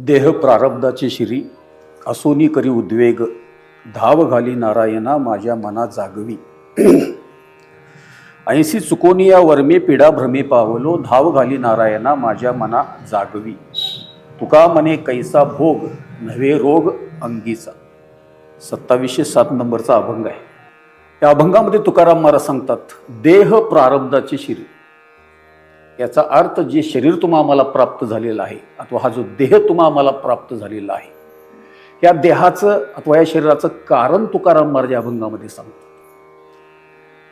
देह प्रारब्धाची शिरी असोनी करी उद्वेग धाव घाली नारायणा माझ्या मना जागवी ऐसी चुकोनिया वर्मे पीडा भ्रमे पावलो धाव घाली नारायणा माझ्या मना जागवी तुका मने कैसा भोग नव्हे रोग अंगीचा 2707 नंबरचा अभंग आहे. या अभंगामध्ये तुकाराम महाराज सांगतात देह प्रारब्धाची शिरी. याचा अर्थ जे शरीर तुम्हाला प्राप्त झालेलं आहे अथवा हा जो देह तुम्हाला प्राप्त झालेला आहे या देहाचं अथवा या शरीराचं कारण तुकाराम महाराज या अभंगामध्ये सांगतात.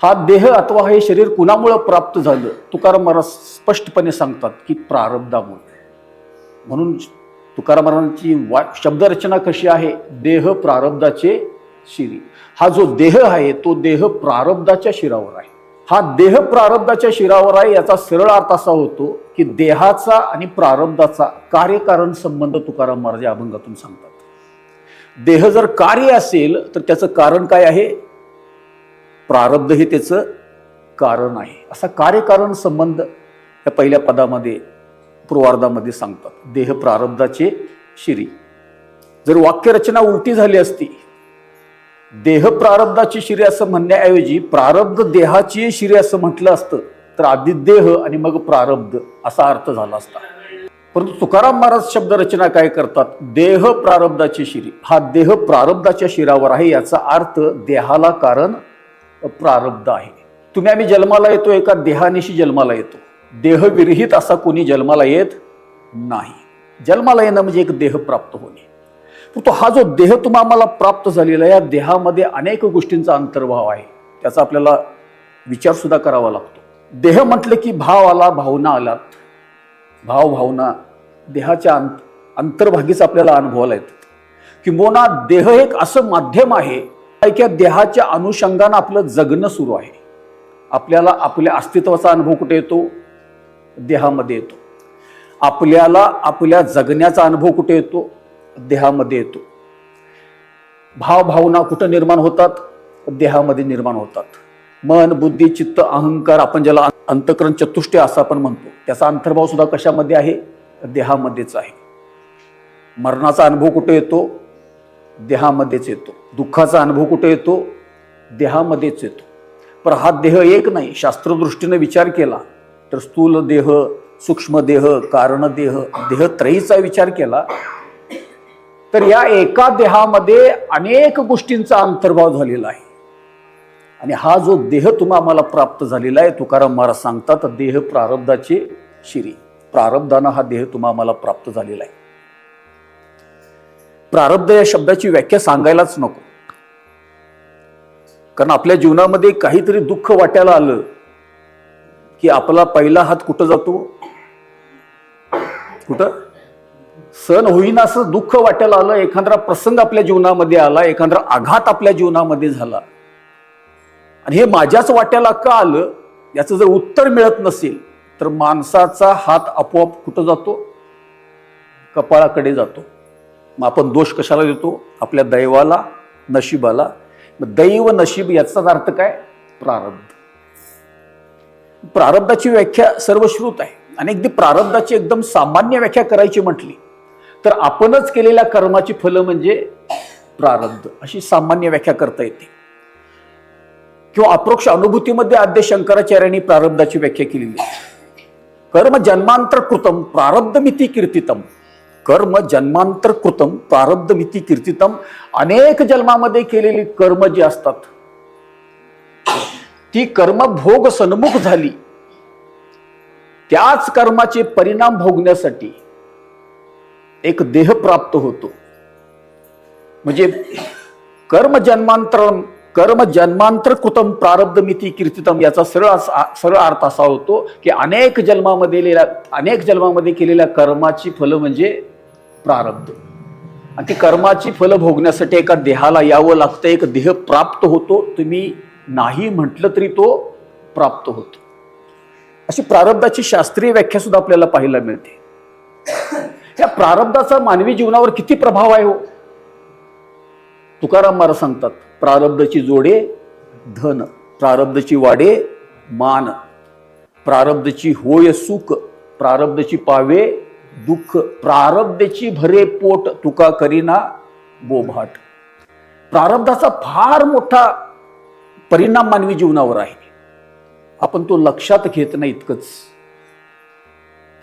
हा देह अथवा हे शरीर कुणामुळे प्राप्त झालं तुकाराम महाराज स्पष्टपणे सांगतात की प्रारब्धामुळे. म्हणून तुकाराम महाराजांची शब्दरचना कशी आहे? देह प्रारब्धाचे शिरी. हा जो देह आहे तो देह प्रारब्धाच्या शिरावर आहे. हा देह प्रारब्धाच्या शिरावर आहे याचा सरळ अर्थ असा होतो की देहाचा आणि प्रारब्धाचा कार्यकारण संबंध तुकाराम महाराज या अभंगातून सांगतात. देह जर कार्य असेल तर त्याचं कारण काय आहे? प्रारब्ध हे त्याचं कारण आहे. असा कार्यकारण संबंध या पहिल्या पदामध्ये पूर्वार्धामध्ये सांगतात. देह प्रारब्धाचे शिरी. जर वाक्यरचना उलटी झाली असती देह प्रारब्धाची शिरी असं म्हणण्याऐवजी प्रारब्ध देहाची शिरी असं म्हटलं असतं तर आधी देह आणि मग प्रारब्ध असा अर्थ झाला असता. परंतु तुकाराम महाराज शब्दरचना काय करतात? देह प्रारब्धाची शिरी. हा देह प्रारब्धाच्या शिरावर आहे याचा अर्थ देहाला कारण प्रारब्ध आहे. आम्ही जन्माला येतो एका देहानिशी जन्माला येतो. देहविरहित असा कोणी जन्माला येत नाही. जन्माला येणं म्हणजे एक देह प्राप्त होणे. तो हा जो देह तुम्हाला प्राप्त झालेला या देहामध्ये अनेक गोष्टींचा अंतर्भाव आहे. त्याचा आपल्याला विचार सुद्धा करावा लागतो. देह म्हटलं की भाव आला, भावना आलात. भाव भावना देहाच्या अंतर्भागीच आपल्याला अनुभवाला येतात. किंबहुना देह एक असं माध्यम आहे की देहाच्या अनुषंगानं आपलं जगणं सुरू आहे. आपल्याला आपल्या अस्तित्वाचा अनुभव कुठे येतो? देहामध्ये येतो. आपल्याला आपल्या जगण्याचा अनुभव कुठे येतो? देहामध्ये येतो. भाव भावना कुठं निर्माण होतात? देहामध्ये निर्माण होतात. मन बुद्धी चित्त अहंकार आपण ज्याला अंतःकरण चतुष्टय असं आपण म्हणतो त्याचा अंतर्भाव सुद्धा कशामध्ये आहे? देहामध्येच आहे. मरणाचा अनुभव कुठे येतो? देहामध्येच येतो. दुःखाचा अनुभव कुठे येतो? देहामध्येच येतो. पण हा देह एक नाही. शास्त्रदृष्टीने विचार केला तर स्थूल देह, सूक्ष्म देह, कारण देह, देहत्रयीचा विचार केला तर या एका देहामध्ये अनेक गोष्टींचा अंतर्भाव झालेला आहे. आणि हा जो देह तुम्हाला प्राप्त झालेला आहे तुकाराम महाराज सांगतात देह प्रारब्धाची शिरी. प्रारब्धानं हा देह तुम्हाला प्राप्त झालेला आहे. प्रारब्ध या शब्दाची व्याख्या सांगायलाच नको. कारण आपल्या जीवनामध्ये काहीतरी दुःख वाट्याला आलं की आपला पहिला हात कुठं जातो? कुठं? सण होईना असं दुःख वाट्याला आलं, एखादा प्रसंग आपल्या जीवनामध्ये आला, एखादा आघात आपल्या जीवनामध्ये झाला आणि हे माझ्याच वाट्याला का आलं याचं जर उत्तर मिळत नसेल तर माणसाचा हात आपोआप कुठं जातो? कपाळाकडे जातो. मग आपण दोष कशाला देतो? आपल्या दैवाला, नशिबाला. दैव नशीब याचाच अर्थ काय? प्रारब्ध. प्रारब्धाची व्याख्या सर्वश्रुत आहे. अनेकदा प्रारब्धाची एकदम सामान्य व्याख्या करायची म्हटली तर आपणच केलेल्या कर्माची फलं म्हणजे प्रारब्ध अशी सामान्य व्याख्या करता येते. किंवा अप्रोक्ष अनुभूतीमध्ये आद्य शंकराचार्यांनी प्रारब्धाची व्याख्या केलेली आहे. कर्म जन्मांतर कृतम प्रारब्ध मिती कीर्तितम. कर्म जन्मांतर कृतम प्रारब्ध मिती कीर्तितम. अनेक जन्मामध्ये केलेली कर्म जी असतात ती कर्म भोग सन्मुख झाली त्याच कर्माचे परिणाम भोगण्यासाठी एक देह प्राप्त होतो. म्हणजे कर्म जन्मांतर कृतम प्रारब्ध मिती कीर्तितम याचा सरळ अर्थ असा होतो की अनेक जन्मामध्ये केलेल्या कर्माची फलं म्हणजे प्रारब्ध. आणि ती कर्माची फलं भोगण्यासाठी एका देहाला यावं लागतं. एक देह प्राप्त होतो. तुम्ही नाही म्हटलं तरी तो प्राप्त होतो. अशी प्रारब्धाची शास्त्रीय व्याख्या सुद्धा आपल्याला पाहायला मिळते. या प्रारब्धाचा मानवी जीवनावर किती प्रभाव आहे हो? तुकाराम महाराज सांगतात प्रारब्धाची जोडे धन, प्रारब्धाची वाडे मान, प्रारब्धाची होय सुख, प्रारब्धाची पावे दुःख प्रारब्धेची भरे पोट तुका करीना बोभाट. प्रारब्धाचा फार मोठा परिणाम मानवी जीवनावर आहे. आपण तो लक्षात घेत नाही इतकंच,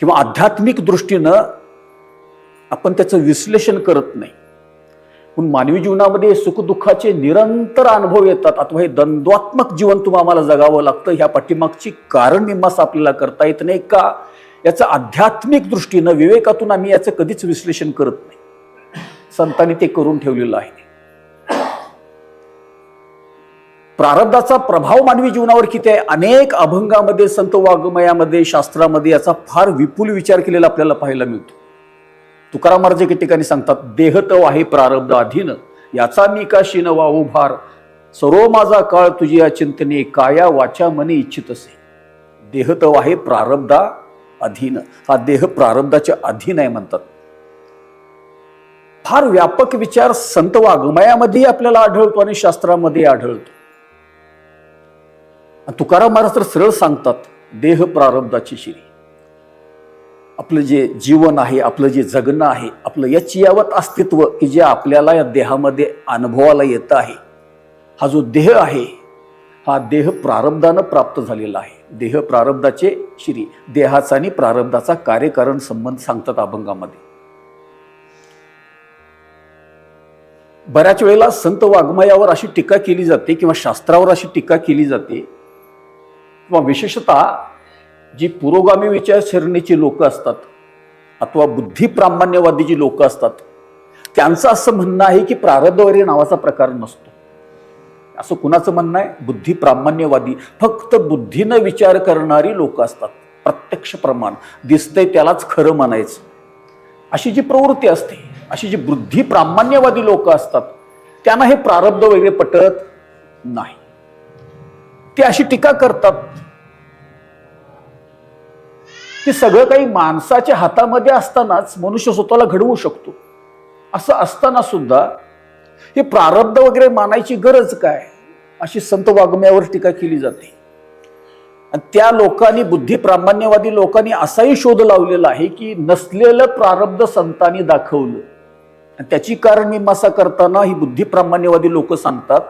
किंवा आध्यात्मिक दृष्टीनं आपण त्याचं विश्लेषण करत नाही. पण मानवी जीवनामध्ये सुखदुःखाचे निरंतर अनुभव येतात, अथवा हे द्वंद्वात्मक जीवन तुम्हाला जगावं लागतं. ह्या पाठीमागची कारण मीमांसा आपल्याला करता येत नाही का, याचं आध्यात्मिक दृष्टीनं विवेकातून आम्ही याचं कधीच विश्लेषण करत नाही. संतांनी ते करून ठेवलेलं आहे. प्रारब्धाचा प्रभाव मानवी जीवनावर किती आहे, अनेक अभंगामध्ये, संत वाङ्मयामध्ये, शास्त्रामध्ये याचा फार विपुल विचार केलेला आपल्याला पाहायला मिळतो. तुकाराम महाराज एके ठिकाणी सांगतात, देह तव आहे प्रारब्ध अधीन, याचा मी का शिन वाहू भार, सर्व माझा काळ तुझी या चिंतने, काया वाचा मनी इच्छित असे. देह तव आहे प्रारब्धा अधीन, हा देह प्रारब्धाच्या अधीन आहे म्हणतात. फार व्यापक विचार संत वाङ्मयामध्ये आपल्याला आढळतो आणि शास्त्रामध्ये आढळतो. तुकाराम महाराज तर सरळ सांगतात, देह प्रारब्धाची शिरी. आपलं जे जीवन आहे, आपलं जे जगणं आहे, आपलं यावत अस्तित्व की जे आपल्याला या देहामध्ये अनुभवाला येत आहे, हा जो देह आहे, हा देह प्रारब्धानं प्राप्त झालेला आहे. देह प्रारब्धाचे श्री, देहाचा आणि प्रारब्धाचा कार्यकारण संबंध सांगतात अभंगामध्ये. बऱ्याच वेळेला संत वाङ्मयावर अशी टीका केली जाते, किंवा शास्त्रावर अशी टीका केली जाते, किंवा विशेषतः जी पुरोगामी विचारसरणीची लोक असतात अथवा बुद्धिप्रामाण्यवादी जी लोक असतात, त्यांचं असं म्हणणं आहे की प्रारब्ध वगैरे नावाचा प्रकार नसतो. असं कुणाचं म्हणणं आहे? बुद्धिप्रामाण्यवादी, फक्त बुद्धीनं विचार करणारी लोक असतात. प्रत्यक्ष प्रमाण दिसतंय त्यालाच खरं म्हणायचं, अशी जी प्रवृत्ती असते, अशी जी बुद्धिप्रामाण्यवादी लोक असतात, त्यांना हे प्रारब्ध वगैरे पटत नाही. ते अशी टीका करतात की सगळं काही माणसाच्या हातामध्ये असतानाच मनुष्य स्वतःला घडवू शकतो. असं असताना सुद्धा हे प्रारब्ध वगैरे मानायची गरज काय, अशी संत वाङ्मयावर टीका केली जाते. आणि त्या लोकांनी, बुद्धिप्रामाण्यवादी लोकांनी असाही शोध लावलेला आहे की नसलेलं प्रारब्ध संतांनी दाखवलं. आणि त्याची कारण मीमांसा करताना ही बुद्धिप्रामाण्यवादी लोक सांगतात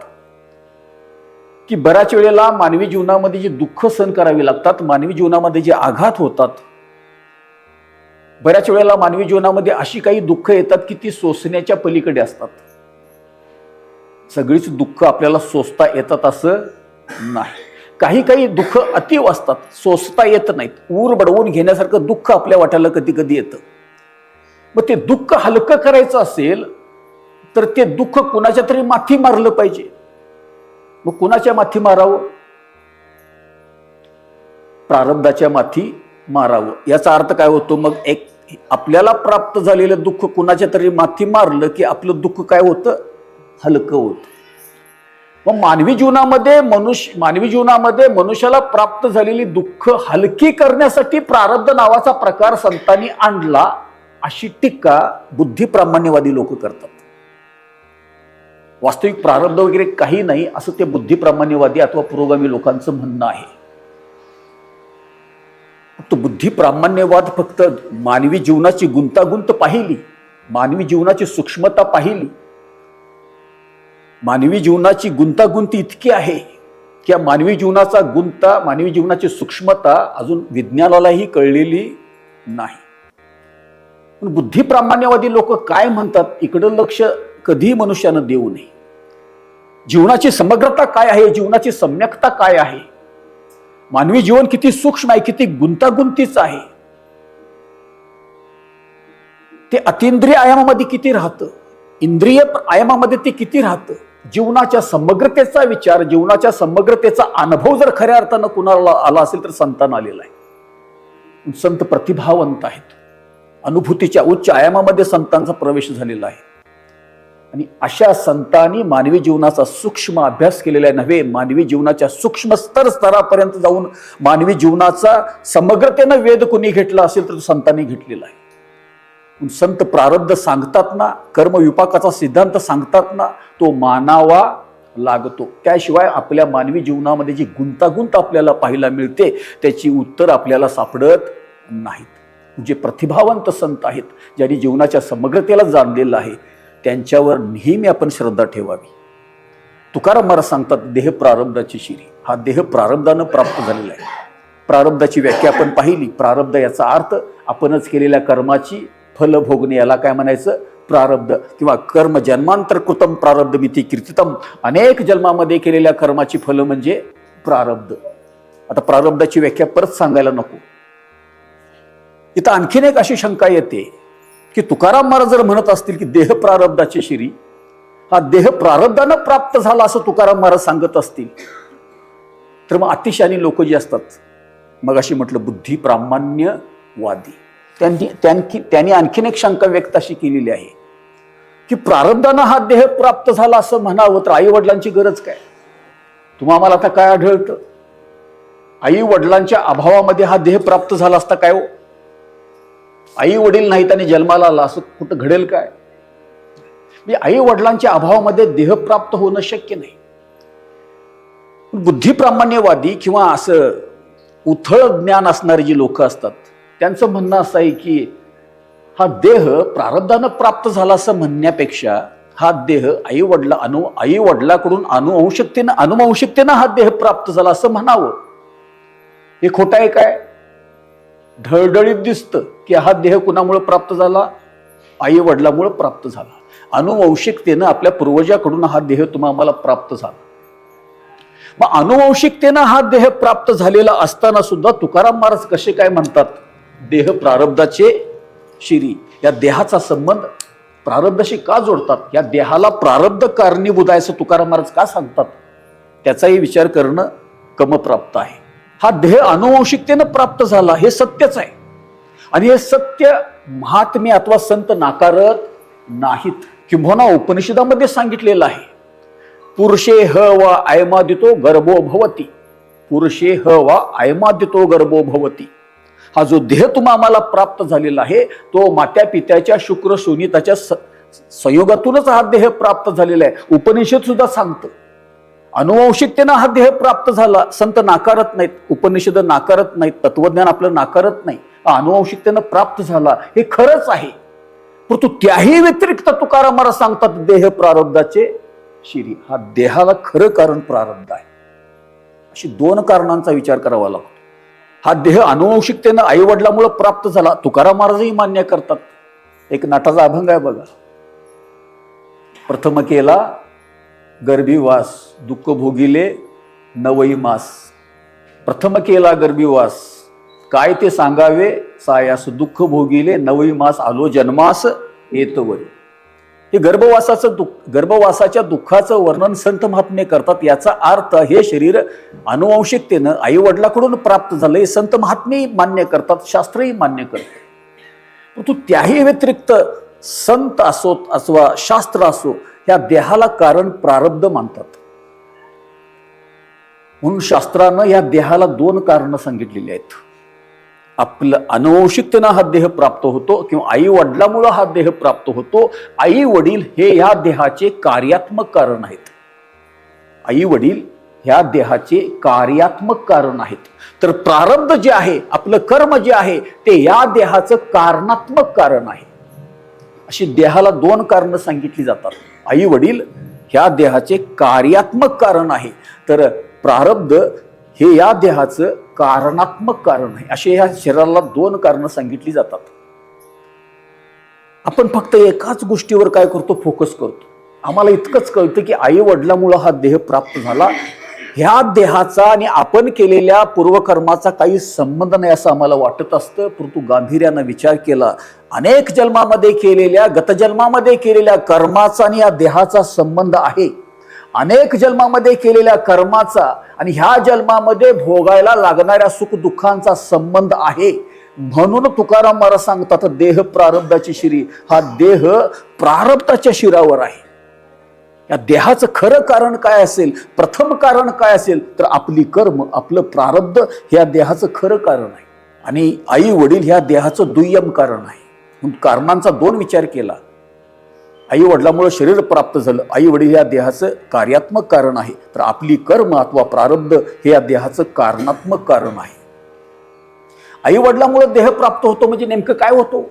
की बऱ्याच वेळेला मानवी जीवनामध्ये जे दुःख सहन करावी लागतात, मानवी जीवनामध्ये जे आघात होतात, बऱ्याच वेळेला मानवी जीवनामध्ये अशी काही दुःख येतात की ती सोसण्याच्या पलीकडे असतात. सगळीच दुःख आपल्याला सोसता येतात असं नाही. काही काही दुःख अतीव असतात, सोसता येत नाहीत. ऊर बडवून घेण्यासारखं दुःख आपल्या वाट्याला कधी कधी येतं. मग ते दुःख हलकं करायचं असेल तर ते दुःख कुणाच्या तरी माथी मारलं पाहिजे. मग कुणाच्या माथी मारावं? प्रारब्धाच्या माथी मारावं. याचा अर्थ काय होतो? मग एक आपल्याला प्राप्त झालेलं दुःख कुणाच्या तरी माथी मारलं की आपलं दुःख काय होतं? हलकं होतं. मग मानवी जीवनामध्ये मनुष्याला प्राप्त झालेली दुःख हलकी करण्यासाठी प्रारब्ध नावाचा प्रकार संतांनी आणला, अशी टीका बुद्धिप्रामाण्यवादी लोक करतात. वास्तविक प्रारब्ध वगैरे काही नाही असं ते बुद्धिप्रामाण्यवादी अथवा पुरोगामी लोकांचं म्हणणं आहे. तो बुद्धिप्रामाण्यवाद फक्त मानवी जीवनाची गुंतागुंत पाहिली, मानवी जीवनाची सूक्ष्मता पाहिली. मानवी जीवनाची गुंतागुंत इतकी आहे की मानवी जीवनाची सूक्ष्मता अजून विज्ञानालाही कळलेली नाही. पण बुद्धिप्रामाण्यवादी लोक काय म्हणतात, इकडं लक्ष कधीही मनुष्यानं देऊ नये. जीवनाची समग्रता काय आहे, जीवनाची सम्यकता काय आहे, मानवी जीवन किती सूक्ष्म आहे, किती गुंतागुंतीच आहे, ते अतिंद्रिय आयामामध्ये किती राहतं, इंद्रिय आयामामध्ये ते किती राहतं. जीवनाच्या समग्रतेचा विचार, जीवनाच्या समग्रतेचा अनुभव जर खऱ्या अर्थानं कुणाला आला असेल तर संतांना आलेला आहे. संत प्रतिभावंत आहेत, अनुभूतीच्या उच्च आयामामध्ये संतांचा प्रवेश झालेला आहे. आणि अशा संतांनी मानवी जीवनाचा सूक्ष्म अभ्यास केलेला नव्हे, मानवी जीवनाच्या सूक्ष्म स्तरापर्यंत जाऊन मानवी जीवनाचा समग्रतेनं वेध कुणी घेतला असेल तर संतांनी घेतलेला आहे. संत प्रारब्ध सांगतात ना, कर्मविपाकाचा सिद्धांत सांगतात ना, तो मानावा लागतो. त्याशिवाय आपल्या मानवी जीवनामध्ये जी गुंतागुंत आपल्याला पाहायला मिळते त्याची उत्तर आपल्याला सापडत नाहीत. जे प्रतिभावंत संत आहेत, ज्यांनी जीवनाच्या समग्रतेला जाणलेलं आहे, त्यांच्यावर नेहमी आपण श्रद्धा ठेवावी. तुकाराम महाराज सांगतात, देह प्रारब्धाची शिरी. हा देह प्रारब्धानं प्राप्त झालेला आहे. प्रारब्धाची व्याख्या आपण पाहिली. प्रारब्ध याचा अर्थ आपणच केलेल्या कर्माची फल भोगणे, याला काय म्हणायचं? प्रारब्ध. किंवा कर्म जन्मांतर कृतम प्रारब्ध मिती कीर्तितम. अनेक जन्मामध्ये केलेल्या कर्माची फल म्हणजे प्रारब्ध. आता प्रारब्धाची व्याख्या परत सांगायला नको. इथं आणखीन एक अशी शंका येते की तुकाराम महाराज जर म्हणत असतील की देह प्रारब्धाची शिरी, हा देह प्रारब्धानं प्राप्त झाला असं तुकाराम महाराज सांगत असतील, तर मग अतिशहाणी लोक जी असतात, मग अशी म्हटलं बुद्धी प्रामाण्यवादी, त्यांनी आणखीन एक शंका व्यक्त अशी केलेली आहे की प्रारब्धानं हा देह प्राप्त झाला असं म्हणावं तर आई वडिलांची गरज काय? तुम्हाला आता काय आढळतं? आई वडिलांच्या अभावामध्ये हा देह प्राप्त झाला असता काय हो? आई वडील नाहीत आणि जन्माला आला असं कुठं घडेल काय? आई वडिलांच्या अभावामध्ये देह प्राप्त होणं शक्य नाही. बुद्धिप्रामाण्यवादी किंवा असं उथळ ज्ञान असणारी जी लोक असतात, त्यांचं म्हणणं असं आहे की हा देह प्रारब्धानं प्राप्त झाला असं म्हणण्यापेक्षा हा देह आई वडिलाकडून अनुवंशिकतेनं हा देह प्राप्त झाला असं म्हणावं. हे खोटं आहे काय? ढळढळीत दिसतं की हा देह कुणामुळे प्राप्त झाला? आई वडिलामुळे प्राप्त झाला. अनुवंशिकतेनं आपल्या पूर्वजाकडून हा देह तुम्हाला प्राप्त झाला. मग अनुवंशिकतेनं हा देह प्राप्त झालेला असताना सुद्धा तुकाराम महाराज कसे काय म्हणतात देह प्रारब्धाचे शिरी? या देहाचा संबंध प्रारब्धाशी का जोडतात? या देहाला प्रारब्ध कारणीभूत आहे असं तुकाराम महाराज का सांगतात? त्याचाही विचार करणं क्रमप्राप्त आहे. हा देह अनुवंशिकतेनं प्राप्त झाला हे सत्यच आहे, आणि हे सत्य महात्मे अथवा संत नाकारत नाहीत. किंबहुना उपनिषदामध्ये सांगितलेलं आहे, पुरुषे ह वा अयमादितो गर्भो भवती. पुरुषे ह वा अयमादितो गर्भो भवती. हा जो देह आम्हाला प्राप्त झालेला आहे तो मात्या पित्याच्या शुक्र शोणिताच्या संयोगातूनच हा देह प्राप्त झालेला आहे. उपनिषद सुद्धा सांगतं अनुवंशिकतेनं हा देह प्राप्त झाला. संत नाकारत नाहीत, उपनिषद नाकारत नाहीत, तत्वज्ञान आपलं नाकारत नाही. अनुवंशिकतेनं प्राप्त झाला हे खरंच आहे, परंतु त्याही व्यतिरिक्त तुकाराम महाराज सांगतात देह प्रारब्धाचे शिरी. हा देहाला खरं कारण प्रारब्ध आहे. अशी दोन कारणांचा विचार करावा लागतो. हा देह अनुवंशिकतेनं आई वडिलामुळे प्राप्त झाला, तुकाराम महाराजही मान्य करतात. एक नाटाचा अभंग आहे बघा, प्रथम केला गर्भीवास दुःख भोगिले नवई मास. प्रथम केला गर्भीवास काय ते सांगावे सायास, दुःख भोगिले नवई मास आलो जन्मास येतवरी. हे गर्भवासाच्या दुःखाचं वर्णन संत महात्मे करतात. याचा अर्थ हे शरीर अनुवंशिकतेनं आई वडिलाकडून प्राप्त झालं हे संत महात्मे मान्य करतात, शास्त्रही मान्य करतात. परंतु त्याही व्यतिरिक्त संत असोत अथवा शास्त्र असो या देहाला कारण प्रारब्ध मानतात. म्हणून शास्त्रानं या देहाला दोन कारणं सांगितलेली आहेत. आपलं अनुवंशिकतेनं हा देह प्राप्त होतो किंवा आई वडिलामुळे हा देह प्राप्त होतो. आई वडील हे या देहाचे कार्यात्मक कारण आहेत. आई वडील ह्या देहाचे कार्यात्मक कारण आहेत. तर प्रारब्ध जे आहे, आपलं कर्म जे आहे ते या देहाचं कारणात्मक कारण आहे. अशी देहाला दोन कारणं सांगितली जातात. आई वडील ह्या देहाचे कार्यात्मक कारण आहे, तर प्रारब्ध हे या देहाचं कारणात्मक कारण आहे. असे ह्या शरीराला दोन कारणं सांगितली जातात. आपण फक्त एकाच गोष्टीवर काय करतो, फोकस करतो. आम्हाला इतकंच कळतं की आई वडिलामुळे हा देह प्राप्त झाला, ह्या देहाचा आणि आपण केलेल्या पूर्वकर्माचा काही संबंध नाही असं आम्हाला वाटत असतं. परंतु गांभीर्यानं विचार केला, अनेक जन्मामध्ये केलेल्या, गतजन्मामध्ये केलेल्या कर्माचा आणि या देहाचा संबंध आहे. अनेक जन्मामध्ये केलेल्या कर्माचा आणि ह्या जन्मामध्ये भोगायला लागणाऱ्या सुख दुःखांचा संबंध आहे. म्हणून तुकाराम महाराज सांगतात देह प्रारब्धाची शिरी. हा देह प्रारब्धाच्या शिरावर आहे. या देहाचं खरं कारण काय असेल, प्रथम कारण काय असेल तर आपली कर्म, आपलं प्रारब्ध ह्या देहाचं खरं कारण आहे. आणि आई वडील ह्या देहाचं दुय्यम कारण आहे. म्हणून कारणांचा दोन विचार केला. आई वडिलामुळे शरीर प्राप्त झालं, आई वडील या देहाचं कार्यात्मक कारण आहे, तर आपली कर्म अथवा प्रारब्ध हे या देहाचं कारणात्मक कारण आहे. आई वडिलांमुळे देह प्राप्त होतो म्हणजे नेमकं काय होतो?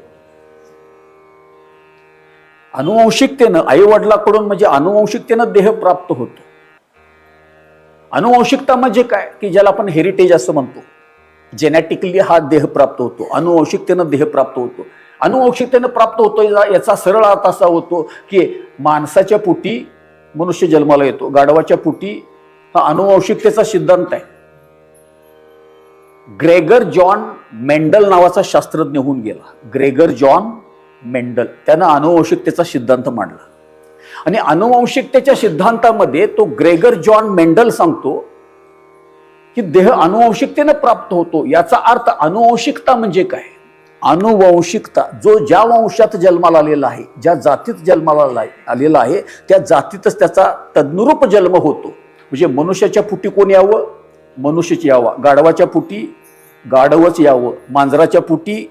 अनुवंशिकतेनं, आई वडिलांकडून म्हणजे अनुवंशिकतेनं देह प्राप्त होतो. अनुवंशिकता म्हणजे काय की ज्याला आपण हेरिटेज असं म्हणतो. जेनेटिकली हा देह प्राप्त होतो, अनुवंशिकतेनं देह प्राप्त होतो. अनुवंशिकतेनं प्राप्त होतो याचा सरळ अर्थ असा होतो की माणसाच्या पोटी मनुष्य जन्माला येतो, गाढवाच्या पोटी. हा अनुवंशिकतेचा सिद्धांत आहे. ग्रेगर जॉन मेंडल नावाचा शास्त्रज्ञ होऊन गेला. ग्रेगर जॉन मेंडल, त्यानं अनुवंशिकतेचा सिद्धांत मांडला. आणि अनुवंशिकतेच्या सिद्धांतामध्ये तो ग्रेगर जॉन मेंडल सांगतो की देह अनुवंशिकतेनं प्राप्त होतो. याचा अर्थ अनुवंशिकता म्हणजे काय? अनुवंशिकता, जो ज्या वंशात जन्माला आलेला आहे, ज्या जातीत जन्माला आलेला आहे, त्या जातीतच त्याचा तद्नुरूप जन्म होतो. म्हणजे मनुष्याच्या पोटी कोण यावं? मनुष्यच यावं. गाढवाच्या पोटी गाढवच यावं. मांजराच्या पोटी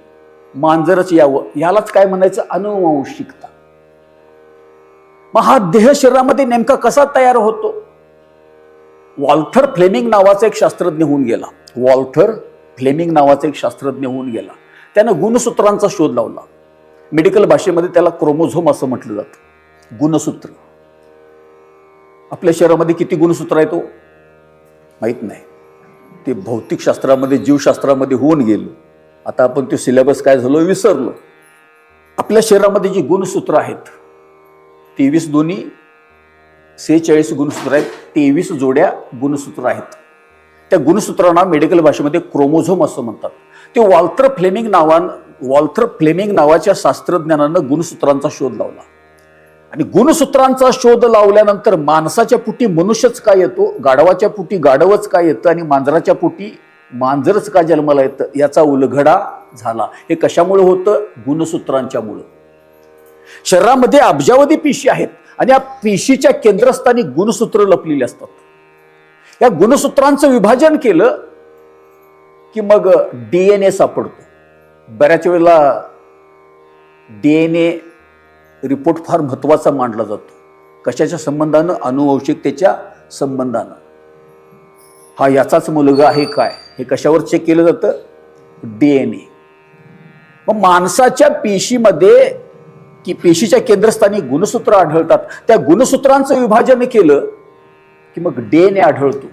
मांजरच यावं. यालाच काय म्हणायचं? अनुवंशिकता. मग हा देह शरीरामध्ये नेमका कसा तयार होतो? वॉल्थर फ्लेमिंग नावाचा एक शास्त्रज्ञ होऊन गेला. वॉल्थर फ्लेमिंग नावाचा एक शास्त्रज्ञ होऊन गेला. त्यानं गुणसूत्रांचा शोध लावला. मेडिकल भाषेमध्ये त्याला क्रोमोझोम असं म्हटलं जातं. गुणसूत्र. आपल्या शरीरामध्ये किती गुणसूत्र आहेत तो माहित नाही. ते भौतिक शास्त्रामध्ये, जीवशास्त्रामध्ये होऊन गेलो. आता आपण ते सिलेबस काय झालो विसरलो. आपल्या शरीरामध्ये जी गुणसूत्र आहेत 23 दोन्ही 46 गुणसूत्र आहेत. 23 जोड्या गुणसूत्र आहेत. त्या गुणसूत्रांना मेडिकल भाषेमध्ये क्रोमोझोम असं म्हणतात. ते वॉल्थर फ्लेमिंग नावाच्या शास्त्रज्ञानानं गुणसूत्रांचा शोध लावला. आणि गुणसूत्रांचा शोध लावल्यानंतर माणसाच्या पोटी मनुष्यच काय येतो, गाढवाच्या पोटी गाढवच काय येतं आणि मांजराच्या पोटी मांजरच का जन्माला येतं, याचा उलगडा झाला. हे कशामुळे होतं? गुणसूत्रांच्यामुळं. शरीरामध्ये अब्जावधी पेशी आहेत आणि या पेशीच्या केंद्रस्थानी गुणसूत्र लपलेली असतात. या गुणसूत्रांचं विभाजन केलं की मग डीएनए सापडतो. बऱ्याच वेळेला डीएनए रिपोर्ट फार महत्वाचा मानला जातो. कशाच्या संबंधानं? अनुवंशिकतेच्या संबंधानं. हा याचाच मुलगा आहे काय, हे कशावर चेक केलं जातं? डीएनए. मग माणसाच्या पेशीमध्ये की पेशीच्या केंद्रस्थानी गुणसूत्र आढळतात. त्या गुणसूत्रांचं विभाजन केलं की मग डीएनए आढळतो.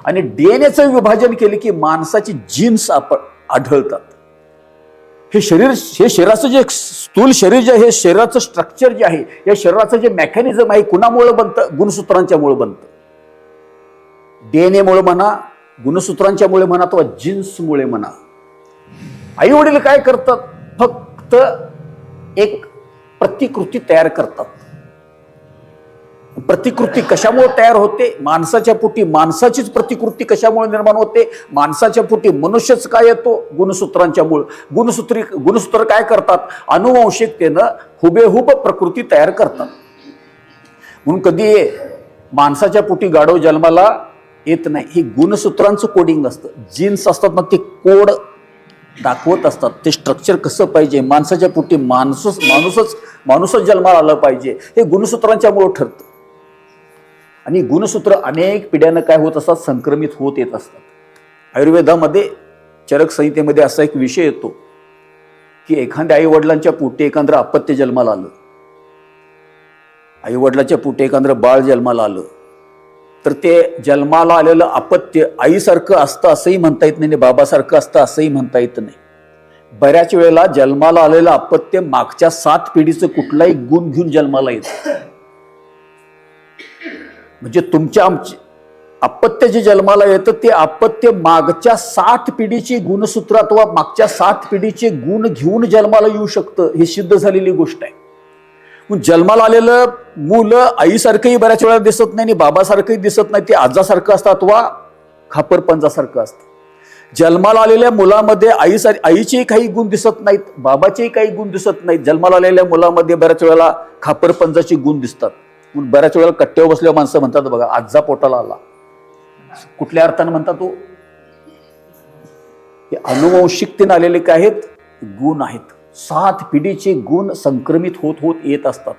आणि डीएनएचं विभाजन केले की माणसाची जीन्स आढळतात. हे शरीराचं जे स्थूल शरीर जे आहे, हे शरीराचं स्ट्रक्चर जे आहे, या शरीराचं जे मेकॅनिझम आहे, कुणामुळे बनतं? गुणसूत्रांच्यामुळे बनतं. डीएनए मुळे म्हणा, गुणसूत्रांच्यामुळे म्हणा, अथवा जीन्समुळे म्हणा. आई वडील काय करतात? फक्त एक प्रतिकृती तयार करतात. प्रतिकृती कशामुळे तयार होते? माणसाच्या पोटी माणसाचीच प्रतिकृती कशामुळे निर्माण होते? माणसाच्या पोटी मनुष्यच काय येतो? गुणसूत्रांच्यामुळे. गुणसूत्र काय करतात? अनुवंशिकतेनं हुबेहूब प्रकृती तयार करतात. म्हणून कधी माणसाच्या पोटी गाढव जन्माला येत नाही. हे गुणसूत्रांचं कोडिंग असतं. जीन्स असतात ना, ते कोड दाखवत असतात. ते स्ट्रक्चर कसं पाहिजे, माणसाच्या पोटी माणूसच जन्माला आलं पाहिजे, हे गुणसूत्रांच्यामुळे ठरतं. आणि गुणसूत्र अनेक पिढ्यानं काय होत असतात? संक्रमित होत येत असतात. आयुर्वेदामध्ये चरक संहितेमध्ये असा एक विषय येतो की एखाद्या आई वडिलांच्या पोटी एखादं अपत्य जन्माला आलं, आई वडिलांच्या पोटी एखादं बाळ जन्माला आलं, तर ते जन्माला आलेलं अपत्य आईसारखं असतं असंही म्हणता येत नाही, बाबासारखं असतं असंही म्हणता येत नाही. बऱ्याच वेळेला जन्माला आलेलं अपत्य मागच्या 7 पिढीचं कुठलाही गुण घेऊन जन्माला येतं. म्हणजे तुमच्या आमची अपत्य जे जन्माला येतं ते अपत्य मागच्या 7 पिढीची गुणसूत्र अथवा मागच्या 7 पिढीचे गुण घेऊन जन्माला येऊ शकतं. हे सिद्ध झालेली गोष्ट आहे. जन्माला आलेलं मुलं आईसारखंही बऱ्याच वेळा दिसत नाही आणि बाबासारखंही दिसत नाही. ते आजासारखं असतं अथवा खापरपंजासारखं असतं. जन्माला आलेल्या मुलामध्ये आईचेही काही गुण दिसत नाहीत, बाबाचेही काही गुण दिसत नाहीत. जन्माला आलेल्या मुलामध्ये बऱ्याच वेळेला खापरपंजाचे गुण दिसतात. म्हणून बऱ्याच वेळेला कट्ट्यावर बसलेल्या माणसं म्हणतात बघा, आजा पोटाला आला. कुठल्या अर्थानं म्हणतात तो? हे अनुवंशिकतेने आलेले काय आहेत? गुण आहेत. 7 पिढीचे गुण संक्रमित होत होत येत असतात.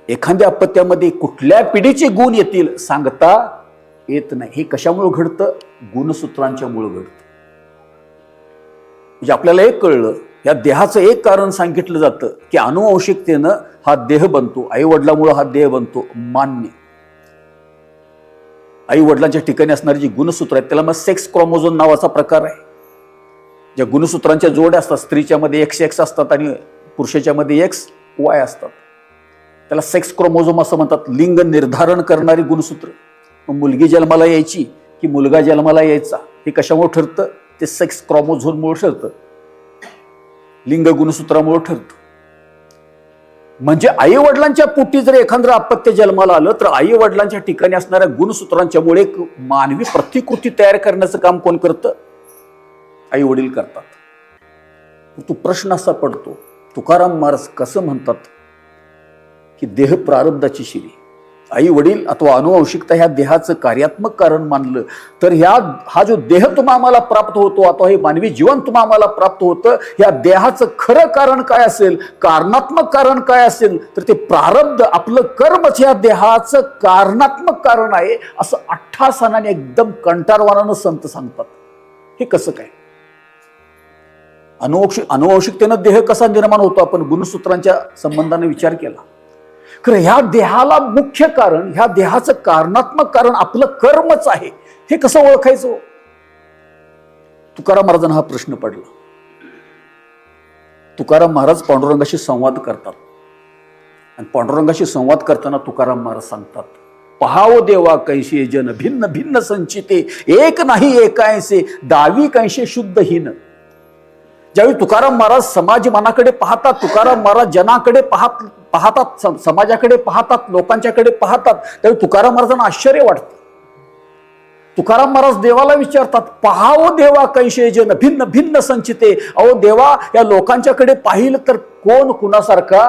एखाद्या अपत्यामध्ये कुठल्या पिढीचे गुण येतील सांगता येत नाही. हे कशामुळे घडतं? गुणसूत्रांच्यामुळे घडतं. म्हणजे आपल्याला एक कळलं, या देहाचं एक कारण सांगितलं जातं की अनुवंशिकतेनं हा देह बनतो, आई वडिलामुळे हा देह बनतो, मान्य. आई वडिलांच्या ठिकाणी असणारी जी गुणसूत्र आहेत त्याला मग सेक्स क्रोमोझोम नावाचा प्रकार आहे. ज्या गुणसूत्रांच्या जोड्या असतात, स्त्रीच्या मध्ये एक्स असतात आणि पुरुषाच्या मध्ये एक्स वाय असतात, त्याला सेक्स क्रोमोझोम असं म्हणतात. लिंग निर्धारण करणारी गुणसूत्र. मग मुलगी जन्माला यायची की मुलगा जन्माला यायचा हे कशामुळे ठरतं? ते सेक्स क्रोमोझोममुळे ठरतं, लिंग गुणसूत्रामुळे ठरतं. म्हणजे आई वडिलांच्या पोटी जर एखादं अपत्य जन्माला आलं तर आई वडिलांच्या ठिकाणी असणाऱ्या गुणसूत्रांच्यामुळे एक मानवी प्रतिकृती तयार करण्याचं काम कोण करतं? आई वडील करतात. तो प्रश्न असा पडतो, तुकाराम महाराज कसं म्हणतात की देह प्रारब्धाची शिरी. आई वडील अथवा अनुवंशिकता ह्या देहाचं कार्यात्मक कारण मानलं तर हा जो देह तुम्हाला प्राप्त होतो अथवा हे मानवी जीवन तुम्हाला प्राप्त होतं, या देहाचं खरं कारण काय असेल, कारणात्मक कारण काय असेल तर ते प्रारब्ध, आपलं कर्मच ह्या देहाचं कारणात्मक कारण आहे, असं अठ्ठासानाने एकदम कंटारवानानं संत सांगतात. हे कसं काय? अनुवंशिकतेनं देह कसा निर्माण होतो आपण गुणसूत्रांच्या संबंधाने विचार केला. खरं ह्या देहाला मुख्य कारण, ह्या देहाचं कारणात्मक कारण आपलं कर्मच आहे, हे कसं ओळखायचं? तुकाराम महाराजांना हा प्रश्न पडला. तुकाराम महाराज पांडुरंगाशी संवाद करतात आणि पांडुरंगाशी संवाद करताना तुकाराम महाराज सांगतात, पहावो देवा कैसे जन भिन्न भिन्न संचिते, एक नाही एकायसे दावी कैसे शुद्धहीन. ज्यावेळी तुकाराम महाराज समाज मनाकडे पाहतात, तुकाराम महाराज जनाकडे पाहतात, समाजाकडे पाहतात, लोकांच्याकडे पाहतात, त्यावेळी तुकाराम महाराजांना आश्चर्य वाटतं. तुकाराम महाराज देवाला विचारतात, पहावो देवा कैसे जन भिन्न भिन्न संचिते. अहो देवा, या लोकांच्याकडे पाहिलं तर कोण कुणासारखा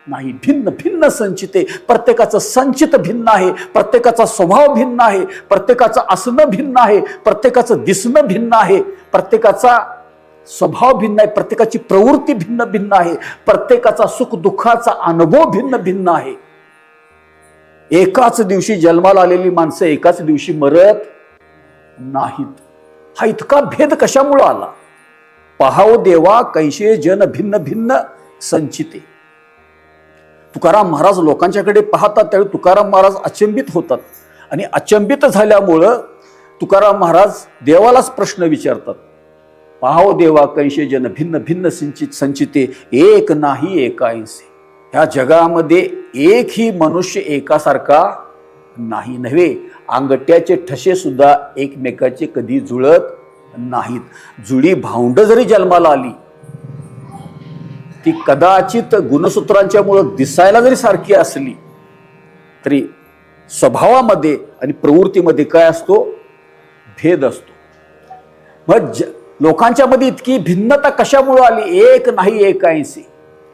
नाही, भिन्न भिन्न संचिते. प्रत्येकाचं संचित भिन्न आहे, प्रत्येकाचा स्वभाव भिन्न आहे, प्रत्येकाचं असणं भिन्न आहे, प्रत्येकाचं दिसणं भिन्न आहे, प्रत्येकाचा स्वभाव भिन्न आहे, प्रत्येकाची प्रवृत्ती भिन्न भिन्न आहे, प्रत्येकाचा सुख दुःखाचा अनुभव भिन्न भिन्न आहे. एकाच दिवशी जन्माला आलेली माणसं एकाच दिवशी मरत नाहीत. हा इतका भेद कशामुळे आला? पहाव देवा कैसे जन भिन्न भिन्न संचिते. तुकाराम महाराज लोकांच्याकडे पाहतात त्यावेळी तुकाराम महाराज अचंबित होतात आणि अचंबित झाल्यामुळं तुकाराम महाराज देवालाच प्रश्न विचारतात, पाहाव देवा कैसे जन भिन्न भिन्न संचिते, एक नाही एकाऐंसे. ह्या जगामध्ये एकही मनुष्य एकासारखा नाही नव्हे, अंगठ्याचे ठसे सुद्धा एकमेकाचे कधी जुळत नाहीत. जुळी भावंड जरी जन्माला आली ती कदाचित गुणसूत्रांच्या मुळे दिसायला जरी सारखी असली तरी स्वभावामध्ये आणि प्रवृत्तीमध्ये काय असतो? भेद असतो. मग लोकांच्या मध्ये इतकी भिन्नता कशामुळे आली? एक नाही एकाऐंशी,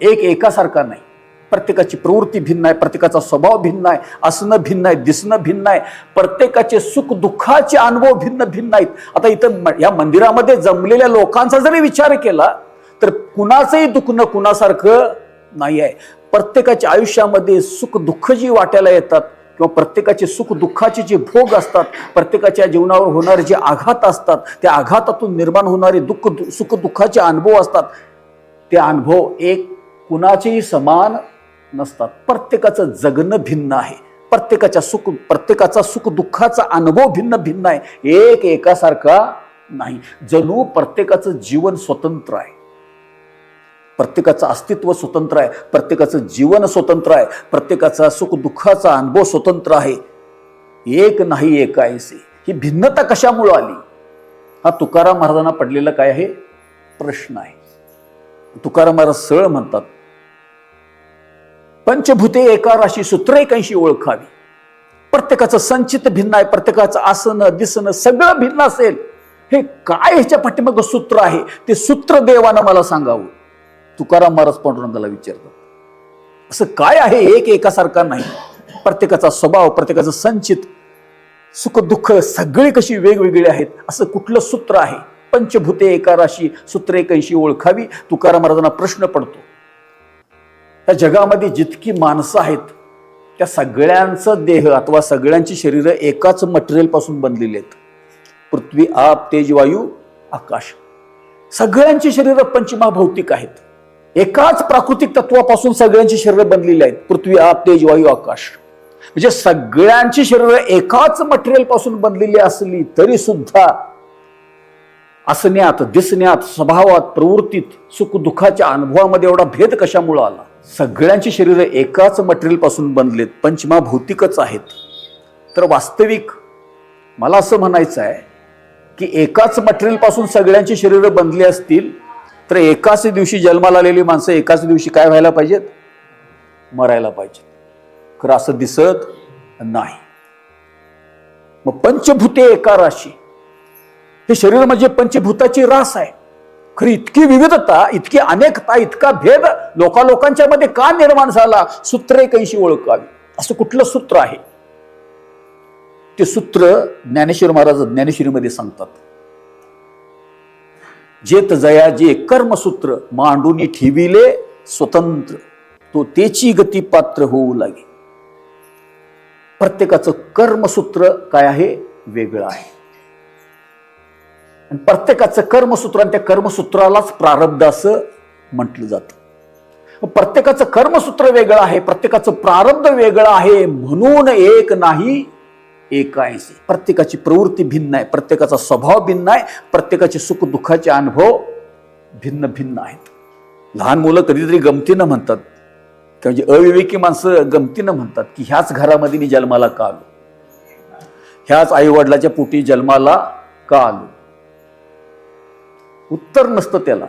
एक एकासारखा नाही. प्रत्येकाची प्रवृत्ती भिन्न आहे, प्रत्येकाचा स्वभाव भिन्न आहे, असणं भिन्न आहे, दिसणं भिन्न आहे, प्रत्येकाचे सुख दुःखाचे अनुभव भिन्न भिन्न आहेत. आता इथं या मंदिरामध्ये जमलेल्या लोकांचा जरी विचार केला तर कुणाचंही दुखणं कुणासारखं नाही आहे. प्रत्येकाच्या आयुष्यामध्ये सुख दुःख जी वाट्याला येतात किंवा प्रत्येकाचे सुख दुःखाचे जे भोग असतात, प्रत्येकाच्या जीवनावर होणारे जे आघात असतात, त्या आघातातून निर्माण होणारे सुख दुःखाचे अनुभव असतात, ते अनुभव एक कुणाचेही समान नसतात. प्रत्येकाचं जगणं भिन्न आहे, प्रत्येकाचा सुख दुःखाचा अनुभव भिन्न भिन्न आहे, एक एकासारखा नाही. जणू प्रत्येकाचं जीवन स्वतंत्र आहे, प्रत्येकाचं अस्तित्व स्वतंत्र आहे, प्रत्येकाचं जीवन स्वतंत्र आहे, प्रत्येकाचा सुख दुःखाचा अनुभव स्वतंत्र आहे. एक नाही एकाऐंसे. ही भिन्नता कशामुळे आली? हा तुकाराम महाराजांना पडलेला काय आहे? प्रश्न आहे. तुकाराम महाराज सरळ म्हणतात, पंचभूते एका राशी सूत्र एकांशी ओळखावी. प्रत्येकाचं संचित भिन्न आहे, प्रत्येकाचं आसनं दिसणं सगळं भिन्न असेल. हे काय ह्याच्या पाठीमागं सूत्र आहे? ते सूत्र देवानं मला सांगावं. तुकाराम महाराज पांडुरंगाला विचारतात, असं काय आहे एक एकासारखा नाही? प्रत्येकाचा स्वभाव, प्रत्येकाचं संचित सुख दुःख सगळी कशी वेगवेगळी आहेत, असं कुठलं सूत्र आहे? पंचभूते एका राशी सूत्र एकांशी ओळखावी. तुकाराम महाराजांना प्रश्न पडतो, त्या जगामध्ये जितकी माणसं आहेत त्या सगळ्यांचं देह अथवा सगळ्यांची शरीर एकाच मटेरियल पासून बनलेली आहेत. पृथ्वी, आप, तेज, वायू, आकाश. सगळ्यांची शरीर पंचमहाभौतिक आहेत. एकाच प्राकृतिक तत्वापासून सगळ्यांची शरीर बनलेली आहेत. पृथ्वी, आप, तेज, वायू, आकाश. म्हणजे सगळ्यांची शरीर एकाच मटेरियल पासून बनलेली असली तरी सुद्धा असण्यात, दिसण्यात, स्वभावात, प्रवृत्तीत, सुख दुःखाच्या अनुभवामध्ये एवढा भेद कशामुळे आला? सगळ्यांची शरीर एकाच मटेरियल पासून बनलेत, पंचमहाभौतिकच आहेत. तर वास्तविक मला असं म्हणायचं आहे की एकाच मटेरियल पासून सगळ्यांची शरीर बनली असतील तर एकाच दिवशी जन्माला आलेली माणसं एकाच दिवशी काय व्हायला पाहिजेत? मरायला पाहिजेत. खरं असं दिसत नाही. मग पंचभूते एका राशी, हे शरीर म्हणजे पंचभूताची रास आहे. खरी इतकी विविधता, इतकी अनेकता, इतका भेद लोकांच्या मध्ये का निर्माण झाला? सूत्रे कैशी ओळखावी, असं कुठलं सूत्र आहे? ते सूत्र ज्ञानेश्वर महाराज ज्ञानेश्वरीमध्ये सांगतात. जेत जया जे कर्मसूत्र मांडून ठेविले स्वतंत्र, तो तेची गती पात्र होऊ लागे. प्रत्येकाचं कर्मसूत्र काय आहे? वेगळं आहे. आणि प्रत्येकाचं कर्मसूत्र आणि त्या कर्मसूत्रालाच प्रारब्ध असं म्हटलं जातं. प्रत्येकाचं कर्मसूत्र वेगळं आहे, प्रत्येकाचं प्रारब्ध वेगळं आहे, म्हणून एक नाही एकाऐसे. प्रत्येकाची प्रवृत्ती भिन्न आहे, प्रत्येकाचा स्वभाव भिन्न आहे, प्रत्येकाचे सुख दुःखाचे अनुभव भिन्न भिन्न आहेत. लहान मुलं कधीतरी गमतीनं म्हणतात, म्हणजे अविवेकी माणसं गमतीनं म्हणतात की ह्याच घरामध्ये मी जन्माला का आलो, ह्याच आई वडिलाच्या पोटी जन्माला का आलो? उत्तर नसतं त्याला.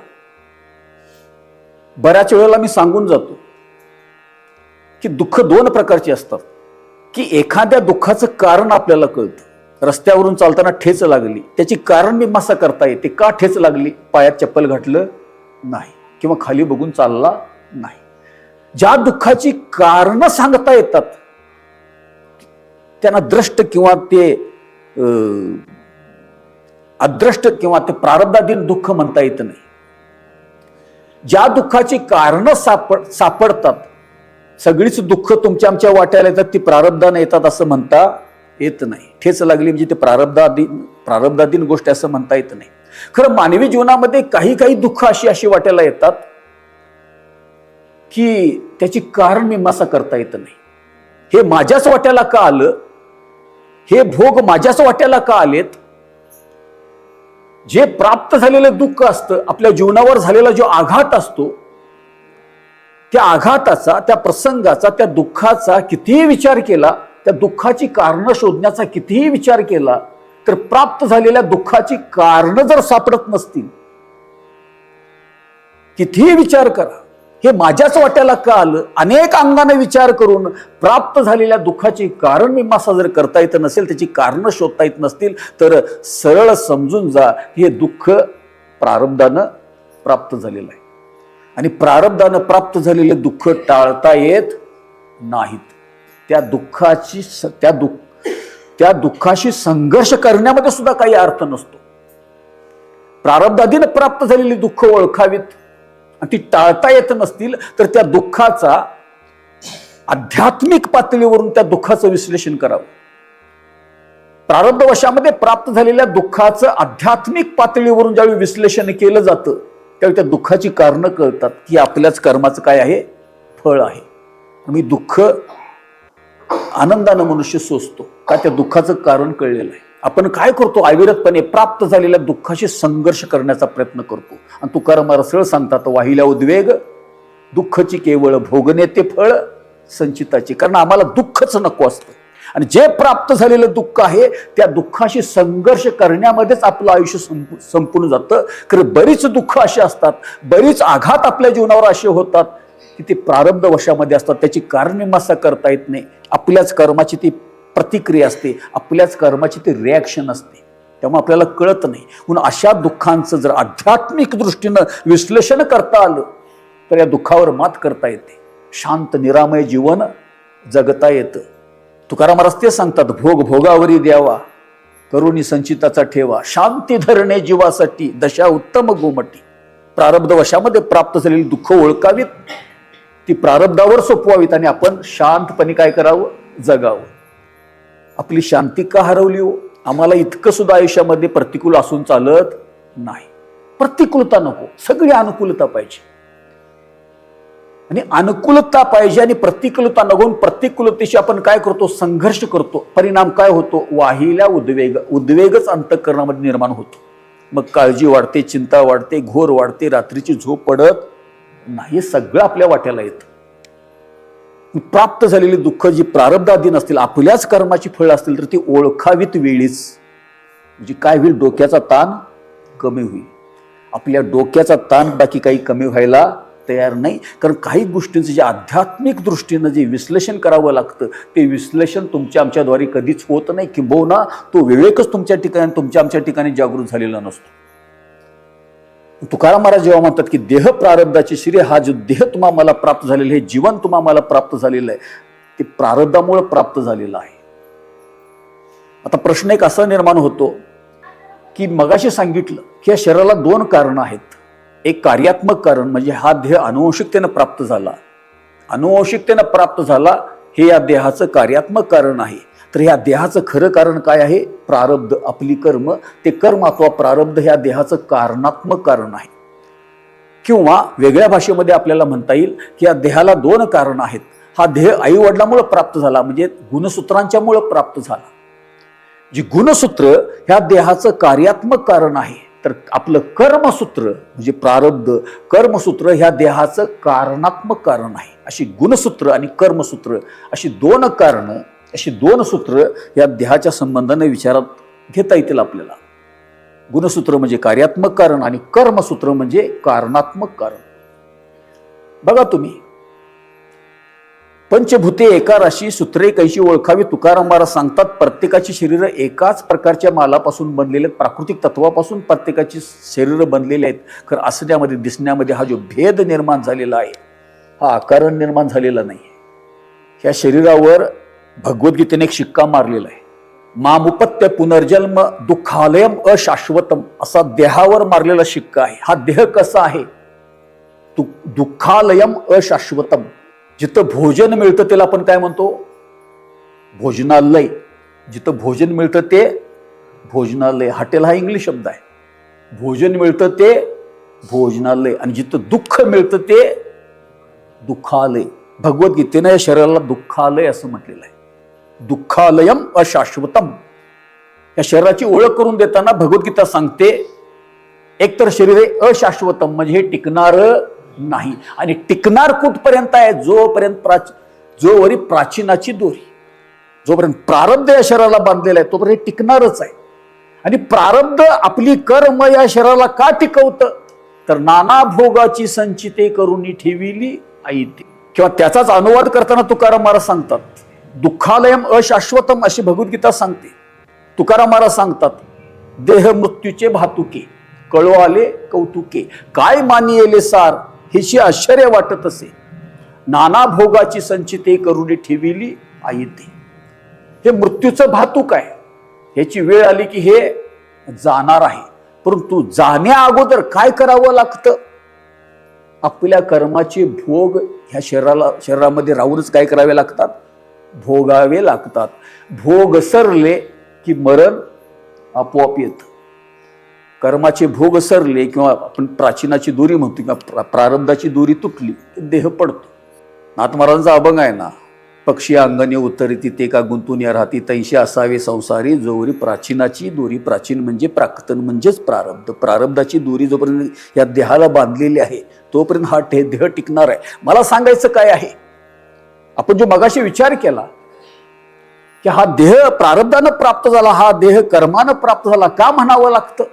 बऱ्याच वेळेला मी सांगून जातो की दुःख दोन प्रकारची असतात. की एखाद्या दुःखाचं कारण आपल्याला कळतं. रस्त्यावरून चालताना ठेच लागली, त्याची कारण मीमांसा करता येते. का ठेच लागली? पायात चप्पल घातलं नाही किंवा खाली बघून चालला नाही. ज्या दुःखाची कारण सांगता येतात त्यांना द्रष्ट किंवा ते अद्रष्ट किंवा ते प्रारब्धाधीन दुःख म्हणता येत नाही. ज्या दुःखाची कारण सापडतात, सगळीच दुःख तुमच्या आमच्या वाट्याला येतात, ती प्रारब्धाने येतात असं म्हणता येत नाही. ठेच लागली म्हणजे ते प्रारब्धाधीन गोष्ट असं म्हणता येत नाही. खरं मानवी जीवनामध्ये काही दुःख अशी वाट्याला येतात की त्याची कारण मीमांसा करता येत नाही. हे माझ्याच वाट्याला का आलं? हे भोग माझ्याच वाट्याला का आलेत? जे प्राप्त झालेलं दुःख असतं, आपल्या जीवनावर झालेला जो आघात असतो, त्या आघाताचा, त्या प्रसंगाचा, त्या दुःखाचा कितीही विचार केला, त्या दुःखाची कारणं शोधण्याचा कितीही विचार केला, तर प्राप्त झालेल्या दुःखाची कारणं जर सापडत नसतील, कितीही विचार करा, हे माझ्याच वाट्याला का आलं, अनेक अंगाने विचार करून प्राप्त झालेल्या दुःखाची कारण मीमांसा जर करता येत नसेल, त्याची कारणं शोधता येत नसतील, तर सरळ समजून जा हे दुःख प्रारब्धानं प्राप्त झालेलं आहे. आणि प्रारब्धानं प्राप्त झालेले दुःख टाळता येत नाहीत. त्या दुःखाशी संघर्ष करण्यामध्ये सुद्धा काही अर्थ नसतो. प्रारब्धाधीन प्राप्त झालेली दुःख ओळखावीत आणि ती टाळता येत नसतील तर त्या दुःखाचा आध्यात्मिक पातळीवरून त्या दुःखाचं विश्लेषण करावं. प्रारब्धवशामध्ये प्राप्त झालेल्या दुःखाचं आध्यात्मिक पातळीवरून ज्यावेळी विश्लेषण केलं जातं त्यावेळी त्या दुःखाची कारणं कळतात की आपल्याच कर्माचं काय आहे? फळ आहे. मी दुःख आनंदानं मनुष्य सोसतो का? त्या दुःखाचं कारण कळलेलं आहे. आपण काय करतो? अविरतपणे प्राप्त झालेल्या दुःखाशी संघर्ष करण्याचा प्रयत्न करतो. आणि तुकाराम रसळ सांगतात, वाहिल्या उद्वेग दुःखची केवळ भोगणे ते फळ संचिताची. कारण आम्हाला दुःखच नको असतं. आणि जे प्राप्त झालेलं दुःख आहे त्या दुःखाशी संघर्ष करण्यामध्येच आपलं आयुष्य संपून जातं. कारण बरीच दुःख अशी असतात, बरीच आघात आपल्या जीवनावर असे होतात की ते प्रारब्ध वशामध्ये असतात. त्याची कारणमीमांसा करता येत नाही. आपल्याच कर्माची ती प्रतिक्रिया असते, आपल्याच कर्माची ती रिॲक्शन असते. त्यामुळे आपल्याला कळत नाही. म्हणून अशा दुःखांचं जर आध्यात्मिक दृष्टीनं विश्लेषण करता आलं तर या दुःखावर मात करता येते. शांत निरामय जीवन जगता येतं. तुकाराम महाराज ते सांगतात, भोग भोगावरी द्यावा करुणी संचिताचा ठेवा, शांती धरणे जीवासाठी दशा उत्तम गोमटी. प्रारब्ध वशामध्ये प्राप्त झालेली दुःख ओळखावीत, ती प्रारब्धावर सोपवावीत आणि आपण शांतपणे काय करावं? जगावं. आपली शांती का हरवली हो? आम्हाला इतकं सुद्धा आयुष्यामध्ये प्रतिकूल असून चालत नाही. प्रतिकूलता नको, सगळी अनुकूलता पाहिजे. आणि अनुकूलता पाहिजे आणि प्रतिकूलता नको. प्रतिकूलतेशी आपण काय करतो? संघर्ष करतो. परिणाम काय होतो? वाहिल्या उद्वेगच अंतःकरणामध्ये निर्माण होतो. मग काळजी वाढते, चिंता वाढते, घोर वाढते, रात्रीची झोप पडत नाही. सगळं आपल्या वाट्याला येतं. प्राप्त झालेली दुःख जी प्रारब्धाधीन असतील, आपल्याच कर्माची फळं असतील, तर ती ओळखावीत वेळीच. म्हणजे काय होईल? डोक्याचा ताण कमी होईल. आपल्या डोक्याचा ताण बाकी काही कमी व्हायला तयार नाही. कारण काही गोष्टींचं जे आध्यात्मिक दृष्टीनं जे विश्लेषण करावं लागतं, ते विश्लेषण तुमच्या आमच्याद्वारे कधीच होत नाही. किंबहुना तो विवेकच तुमच्या ठिकाणी, तुमच्या आमच्या ठिकाणी जागृत झालेला नसतो. तुकाराम महाराज जेव्हा म्हणतात की देह प्रारब्धाचे श्री, हा जो देह तुम्हा मला प्राप्त झालेला, हे जीवन तुम्हा मला प्राप्त झालेलं आहे, ते प्रारब्धामुळे प्राप्त झालेलं आहे. आता प्रश्न एक असा निर्माण होतो की मगाशी सांगितलं की या शरीराला दोन कारण आहेत. एक कार्यात्मक कारण, म्हणजे हा देह अनुवंशिकतेनं प्राप्त झाला. अनुवंशिकतेनं प्राप्त झाला हे या देहाचं कार्यात्मक कारण आहे. तर ह्या देहाचं खरं कारण काय आहे? प्रारब्ध, आपली कर्म. ते कर्म अथवा प्रारब्ध ह्या देहाचं कारणात्मक कारण आहे. किंवा वेगळ्या भाषेमध्ये आपल्याला म्हणता येईल की या देहाला दोन कारण आहेत. हा देह आई वडिलांमुळे प्राप्त झाला, म्हणजे गुणसूत्रांच्या मुळे प्राप्त झाला. जी गुणसूत्र ह्या देहाचं कार्यात्मक कारण आहे, तर आपलं कर्मसूत्र म्हणजे प्रारब्ध, कर्मसूत्र ह्या देहाचं कारणात्मक कारण आहे. अशी गुणसूत्र आणि कर्मसूत्र, अशी दोन कारणं, अशी दोन सूत्र या देहाच्या संबंधाने विचारात घेता येतील आपल्याला. गुणसूत्र म्हणजे कार्यात्मक कारण आणि कर्मसूत्र म्हणजे कारणात्मक कारण. बघा तुम्ही, पंचभूते एका राशी, सूत्रे कैशी ओळखावी. तुकाराम महाराज सांगतात, प्रत्येकाची शरीर एकाच प्रकारच्या मालापासून बनलेले आहेत, प्राकृतिक तत्वापासून प्रत्येकाची शरीर बनलेली आहेत. खरं असण्यामध्ये, दिसण्यामध्ये हा जो भेद निर्माण झालेला आहे, हा आकारण निर्माण झालेला नाही. ह्या शरीरावर भगवद्गीतेने एक शिक्का मारलेला आहे. मामुपत्य पुनर्जन्म दुःखालयम अशाश्वतम, असा देहावर मारलेला शिक्का आहे. हा देह कसा आहे? दुःखालयम अशाश्वतम. जिथं भोजन मिळतं त्याला आपण काय म्हणतो? भोजनालय. जिथं भोजन मिळतं ते भोजनालय. हॉटेल हा इंग्लिश शब्द आहे. भोजन मिळतं ते भोजनालय. आणि जिथं दुःख मिळतं ते दुःखालय. भगवद्गीतेनं या शरीराला दुःखालय असं म्हटलेलं आहे. दुःखालयम अशाश्वतम. या शरीराची ओळख करून देताना भगवद्गीता सांगते, एकतर शरीर हे अशाश्वतम, म्हणजे हे टिकणार नाही. आणि टिकणार कुठपर्यंत आहे? जोवरी प्राचीनाची दोरी, जोपर्यंत प्रारब्ध या शरीराला बांधलेला आहे तोपर्यंत टिकणारच आहे. आणि प्रारब्ध आपली कर्म या शरीराला का टिकवतं? तर नाना भोगाची संचिते करून ठेविली आईते. किंवा त्याचाच अनुवाद करताना तुकाराम महाराज सांगतात, दुःखालयम अशाश्वतम अशी भगवद्गीता सांगते. तुकाराम महाराज सांगतात, देह मृत्यूचे भातुके, कळो आले कौतुके, काय मानियेले सार, हेची आश्चर्य वाटत असे, नाना भोगाची संचिते करून ठेविली आईते. हे मृत्यूचं भातुक आहे. ह्याची वेळ आली की हे जाणार आहे. परंतु जाण्या अगोदर काय करावं लागतं? आपल्या कर्माचे भोग ह्या शरीरामध्ये राहूनच काय करावे लागतात? भोगावे लागतात. भोग सरले की मरण आपोआप येतं. कर्माचे भोग सरले किंवा आपण प्राचीनाची दोरी म्हणतो किंवा प्रारब्धाची दोरी तुटली, देह पडतो. नाथ महाराजांचा अभंग आहे ना, पक्षी अंगणे उतरती ते का गुंतून या राहती, तैशी असावे संसारी जोवरी प्राचीनाची दोरी. प्राचीन म्हणजे प्राक्तन, म्हणजेच प्रारब्ध. प्रारब्धाची दोरी जोपर्यंत या देहाला बांधलेली आहे तोपर्यंत हा देह टिकणार आहे. मला सांगायचं काय आहे, आपण जो मगाशी विचार केला की हा देह प्रारब्धानं प्राप्त झाला, हा देह कर्मानं प्राप्त झाला, का म्हणावं लागतं?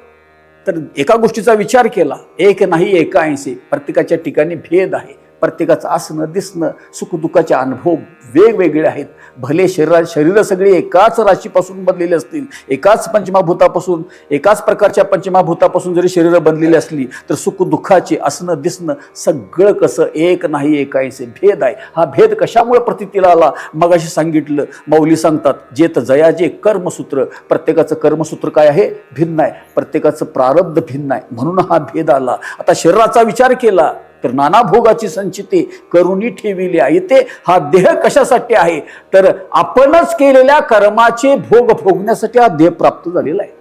तर एका गोष्टीचा विचार केला, एक नाही एकाऐंशी. प्रत्येकाच्या ठिकाणी भेद आहे. प्रत्येकाचं असणं, दिसणं, सुखदुःखाचे अनुभव वेगवेगळे आहेत. भले शरीर सगळे एकाच राशीपासून बनलेले असतील, एकाच पंचमहाभूतापासून, एकाच प्रकारच्या पंचमहाभूतापासून जरी शरीर बनलेली असली, तर सुखदुःखाचे असणं, दिसणं सगळं कसं एक नाही एकाऐंशी. भेद आहे. हा भेद कशामुळे प्रतीतीला आला? मगाशी सांगितलं, माऊली सांगतात, जेत जयाजे कर्मसूत्र. प्रत्येकाचं कर्मसूत्र काय आहे? भिन्न आहे. प्रत्येकाचं प्रारब्ध भिन्न आहे, म्हणून हा भेद आला. आता शरीराचा विचार केला तर नाना भोगाची संचिते करुणी ठेविली आहे. ते हा देह कशासाठी आहे? तर आपणच केलेल्या कर्माचे भोग भोगण्यासाठी हा देह प्राप्त झालेला आहे.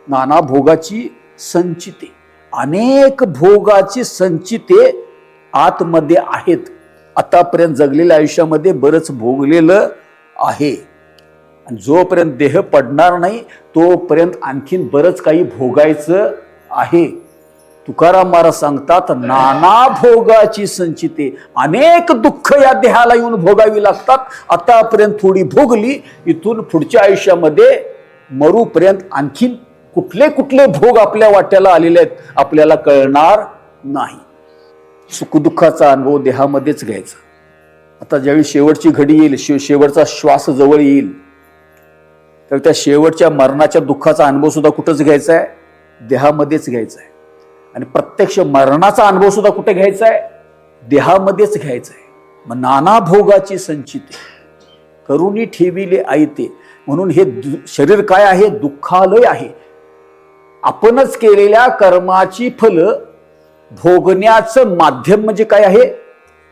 नाना भोगाची संचिते, अनेक भोगाची संचिते आतमध्ये आहेत. आतापर्यंत जगलेल्या आयुष्यामध्ये बरंच भोगलेलं आहे. जोपर्यंत देह पडणार नाही तोपर्यंत आणखीन बरंच काही भोगायचं आहे. तुकाराम महाराज सांगतात, नाना भोगाची संचिते, अनेक दुःख या देहाला येऊन भोगावी लागतात. आतापर्यंत थोडी भोगली, इथून पुढच्या आयुष्यामध्ये मरूपर्यंत आणखीन कुठले कुठले भोग आपल्या वाट्याला आलेले आहेत आपल्याला कळणार नाही. सुखदुःखाचा अनुभव देहामध्येच घ्यायचा. आता ज्यावेळी शेवटची घडी येईल, शेवटचा श्वास जवळ येईल, तर त्या शेवटच्या मरणाच्या दुःखाचा अनुभव सुद्धा कुठंच घ्यायचा आहे? देहामध्येच घ्यायचा आहे. आणि प्रत्यक्ष मरणाचा अनुभव सुद्धा कुठे घ्यायचा आहे? देहामध्येच घ्यायचा आहे. मग नाना भोगाची संचिते करुणी ठेविले आयते. म्हणून हे शरीर काय आहे? दुःखालय आहे. आपणच केलेल्या कर्माची फल भोगण्याचं माध्यम म्हणजे काय आहे?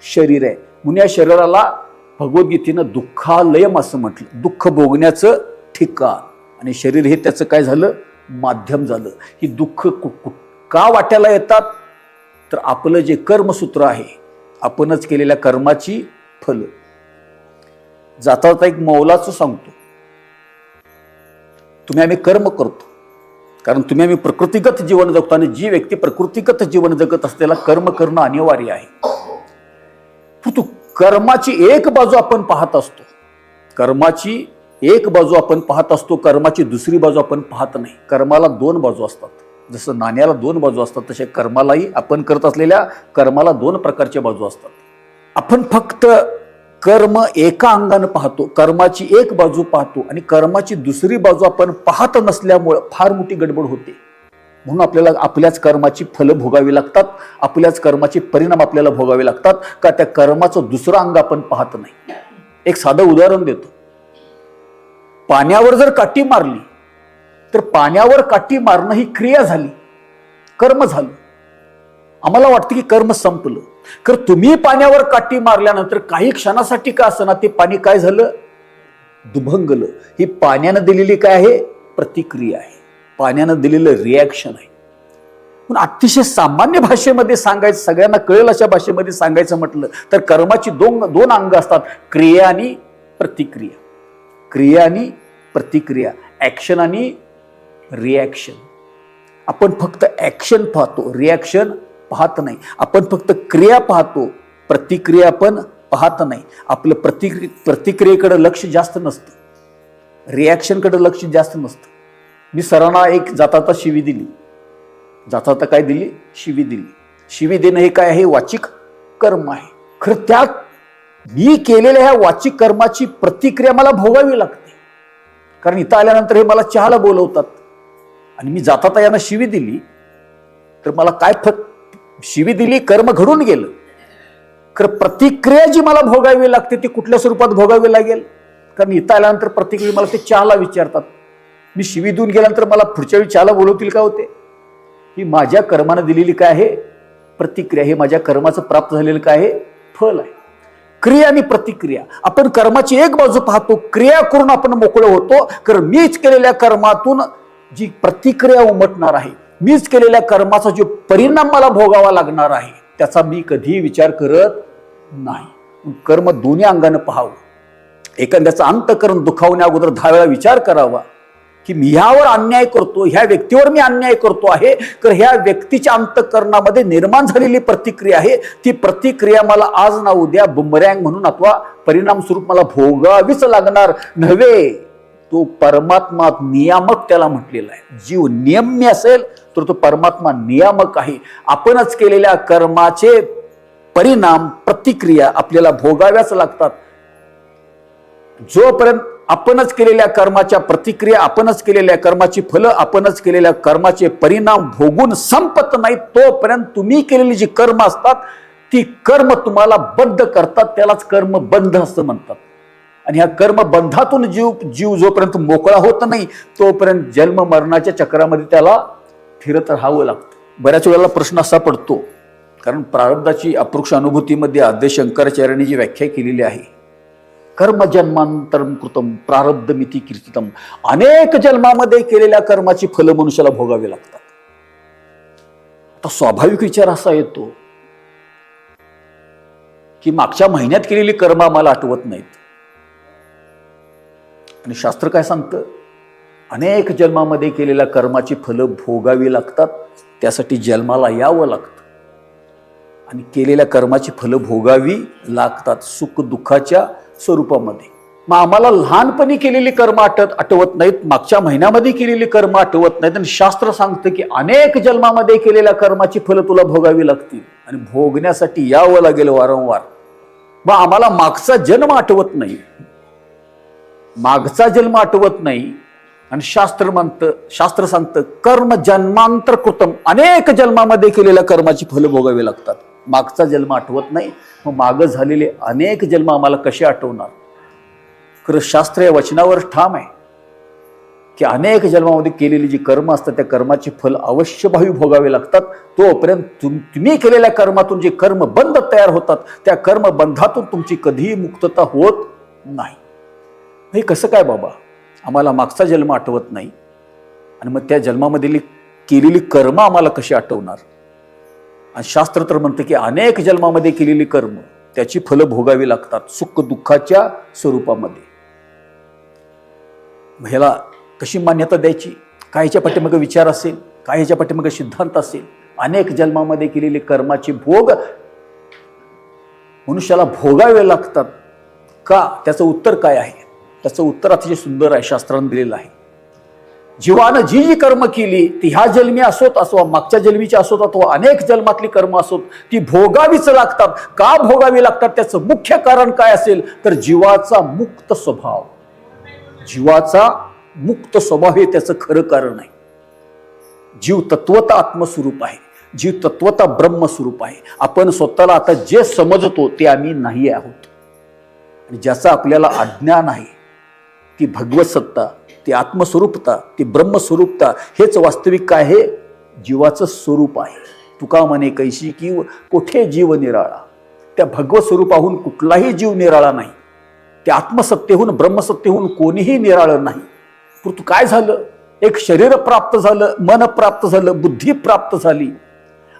शरीर आहे. म्हणून या शरीराला भगवद्गीतेनं दुःखालयम असं म्हटलं. दुःख भोगण्याचं ठिकाण. आणि शरीर हे त्याचं काय झालं? माध्यम झालं. ही दुःख का वाट्याला येतात? तर आपलं जे कर्मसूत्र आहे, आपणच केलेल्या कर्माची फल. जाता जाता एक मौलाचं सांगतो, तुम्ही आम्ही कर्म करतो कारण तुम्ही आम्ही प्रकृतीगत जीवन जगतो. आणि जी व्यक्ती प्रकृतीगत जीवन जगत असलेला कर्म करणं अनिवार्य आहे. परंतु कर्माची एक बाजू आपण पाहत असतो, कर्माची एक बाजू आपण पाहत असतो, कर्माची दुसरी बाजू आपण पाहत नाही. कर्माला दोन बाजू असतात. जसं नाण्याला दोन बाजू असतात, तसे कर्मालाही, आपण करत असलेल्या कर्माला दोन प्रकारच्या बाजू असतात. आपण फक्त कर्म एका अंगानं पाहतो, कर्माची एक बाजू पाहतो, आणि कर्माची दुसरी बाजू आपण पाहत नसल्यामुळे फार मोठी गडबड होते. म्हणून आपल्याला आपल्याच कर्माची फलं भोगावी लागतात, आपल्याच कर्माचे परिणाम आपल्याला भोगावे लागतात. का? त्या कर्माचं दुसरं अंग आपण पाहत नाही. एक साधं उदाहरण देतो. पाण्यावर जर काठी मारली तर पाण्यावर काठी मारणं ही क्रिया झाली, कर्म झालं. आम्हाला वाटतं की कर्म संपलं. तर तुम्ही पाण्यावर काठी मारल्यानंतर काही क्षणासाठी का असं ना ते पाणी काय झालं? दुभंगलं. ही पाण्यानं दिलेली काय आहे? प्रतिक्रिया आहे. पाण्यानं दिलेलं रिॲक्शन आहे. पण अतिशय सामान्य भाषेमध्ये सांगायचं, सगळ्यांना कळेल अशा भाषेमध्ये सांगायचं म्हटलं तर कर्माची दोन अंग असतात, क्रिया आणि प्रतिक्रिया. क्रिया आणि प्रतिक्रिया, ऍक्शन आणि रिॲक्शन. आपण फक्त ऍक्शन पाहतो, रिॲक्शन पाहत नाही. आपण फक्त क्रिया पाहतो, प्रतिक्रिया पण पाहत नाही. आपलं प्रतिक्रियेकडे लक्ष जास्त नसतं, रिॲक्शनकडे लक्ष जास्त नसतं. मी सरांना एक जाता शिवी दिली. जाता काय दिली? शिवी दिली. शिवी देणं हे काय आहे? वाचिक कर्म आहे. खरं त्यात मी केलेल्या ह्या वाचिक कर्माची प्रतिक्रिया मला भोगावी लागते. कारण इथं आल्यानंतर हे मला चहाला बोलवतात आणि मी जाता यांना शिवी दिली तर मला काय शिवी दिली, कर्म घडून गेलं. खरं प्रतिक्रिया जी मला भोगावी लागते ती कुठल्या स्वरूपात भोगावी लागेल? कारण इथं आल्यानंतर प्रतिक्रिया मला ते चहाला विचारतात. मी शिवी देऊन गेल्यानंतर मला पुढच्या वेळी चहाला बोलवतील का होते? ही माझ्या कर्मानं दिलेली काय आहे? प्रतिक्रिया. हे माझ्या कर्माचं प्राप्त झालेलं काय आहे? फल आहे. क्रिया आणि प्रतिक्रिया. आपण कर्माची एक बाजू पाहतो, क्रिया करून आपण मोकळं होतो. कारण मीच केलेल्या कर्मातून जी प्रतिक्रिया उमटणार आहे, मीच केलेल्या कर्माचा जो परिणाम मला भोगावा लागणार आहे, त्याचा मी कधीही विचार करत नाही. कर्म दोन्ही अंगानं पाहावं. एखाद्याचा अंतःकरण दुखावण्या अगोदर 10 वेळा विचार करावा की मी ह्यावर अन्याय करतो, ह्या व्यक्तीवर मी अन्याय करतो आहे. तर ह्या व्यक्तीच्या अंतःकरणामध्ये निर्माण झालेली प्रतिक्रिया आहे, ती प्रतिक्रिया मला आज ना उद्या बुमरँग म्हणून अथवा परिणाम स्वरूप मला भोगावीच लागणार नव्हे. तो परमात्मा नियामक त्याला म्हटलेला आहे. जीव नियम्य असेल तर तो परमात्मा नियामक आहे. आपणच केलेल्या कर्माचे परिणाम, प्रतिक्रिया आपल्याला भोगाव्याच लागतात. जोपर्यंत आपणच केलेल्या कर्माच्या प्रतिक्रिया, आपणच केलेल्या कर्माची फलं, आपणच केलेल्या कर्माचे परिणाम भोगून संपत नाही, तोपर्यंत तुम्ही केलेली जी कर्म असतात ती कर्म तुम्हाला बद्ध करतात. त्यालाच कर्म बंध असं म्हणतात. आणि ह्या कर्म बंधातून जीव जोपर्यंत मोकळा होत नाही तोपर्यंत जन्म मरणाच्या चक्रामध्ये त्याला फिरत राहावं लागतं. बऱ्याच वेळेला प्रश्न असा पडतो, कारण प्रारब्धाची अपरोक्ष अनुभूतीमध्ये आद्य शंकराचार्यांनी जी व्याख्या केलेली आहे, कर्म जन्मांतरम कृतम प्रारब्ध मिती कीर्तितम, अनेक जन्मामध्ये केलेल्या कर्माची फलं मनुष्याला भोगावी लागतात. आता स्वाभाविक विचार असा येतो की मागच्या महिन्यात केलेली कर्म आम्हाला आठवत नाहीत. आणि शास्त्र काय सांगतं, अनेक जन्मामध्ये केलेल्या कर्माची फलं भोगावी लागतात, त्यासाठी जन्माला यावं लागतं. आणि केलेल्या कर्माची फलं भोगावी लागतात सुख दुःखाच्या स्वरूपामध्ये. मग आम्हाला लहानपणी केलेली कर्म आठवत नाहीत, मागच्या महिन्यामध्ये केलेली कर्म आठवत नाहीत. आणि शास्त्र सांगतं की अनेक जन्मामध्ये केलेल्या कर्माची फलं तुला भोगावी लागतील आणि भोगण्यासाठी यावं लागेल वारंवार. मग आम्हाला मागचा जन्म आठवत नाही, मागचा जन्म आठवत नाही. आणि शास्त्र सांगतं कर्म जन्मांतर कृतम, अनेक जन्मामध्ये केलेल्या कर्माची फलं भोगावी लागतात. मागचा जन्म आठवत नाही, मग मागं झालेले अनेक जन्म आम्हाला कसे आठवणार. खरं शास्त्र या वचनावर ठाम आहे की अनेक जन्मामध्ये केलेली जी कर्म असतात त्या कर्माची फल अवश्यभावी भोगावे लागतात. तोपर्यंत तुम्ही केलेल्या कर्मातून जे कर्मबंध तयार होतात त्या कर्मबंधातून तुमची कधीही मुक्तता होत नाही. हे कसं काय बाबा, आम्हाला मागचा जन्म आठवत नाही आणि मग त्या जन्मामधली केलेली कर्म आम्हाला कशी आठवणार. आणि शास्त्र तर म्हणतं की अनेक जन्मामध्ये केलेली कर्म त्याची फलं भोगावी लागतात सुख दुःखाच्या स्वरूपामध्ये. ह्याला कशी मान्यता द्यायची, काय ह्याच्या पाठीमागे विचार असेल, काय ह्याच्या पाठीमागे सिद्धांत असेल. अनेक जन्मामध्ये केलेले कर्माचे भोग मनुष्याला भोगावे लागतात का, त्याचं उत्तर काय आहे. त्याचं उत्तर अतिशय सुंदर आहे, शास्त्राने दिलेलं आहे. जीवानं जी जी कर्म केली ती ह्या जन्मी असोत अथवा मागच्या जन्मीची असोत अथवा अनेक जन्मातली कर्म असोत ती भोगावीच लागतात. का भोगावी लागतात, त्याचं मुख्य कारण काय असेल तर जीवाचा मुक्त स्वभाव. जीवाचा मुक्त स्वभाव हे त्याचं खरं कारण आहे. जीव तत्वता आत्मस्वरूप आहे, जीव तत्वता ब्रह्मस्वरूप आहे. आपण स्वतःला आता जे समजतो ते आम्ही नाही आहोत. आणि ज्याचा आपल्याला अज्ञान आहे ती भगवत सत्ता, ती आत्मस्वरूपता, ती ब्रह्मस्वरूपता हेच वास्तविक काय आहे, जीवाचं स्वरूप आहे. तुका म्हणे कैशी की कोठे जीव निराळा. त्या भगवत स्वरूपाहून कुठलाही जीव निराळा नाही. त्या आत्मसत्तेहून ब्रह्मसत्तेहून कोणीही निराळं नाही. परंतु काय झालं, एक शरीर प्राप्त झालं, मन प्राप्त झालं, बुद्धी प्राप्त झाली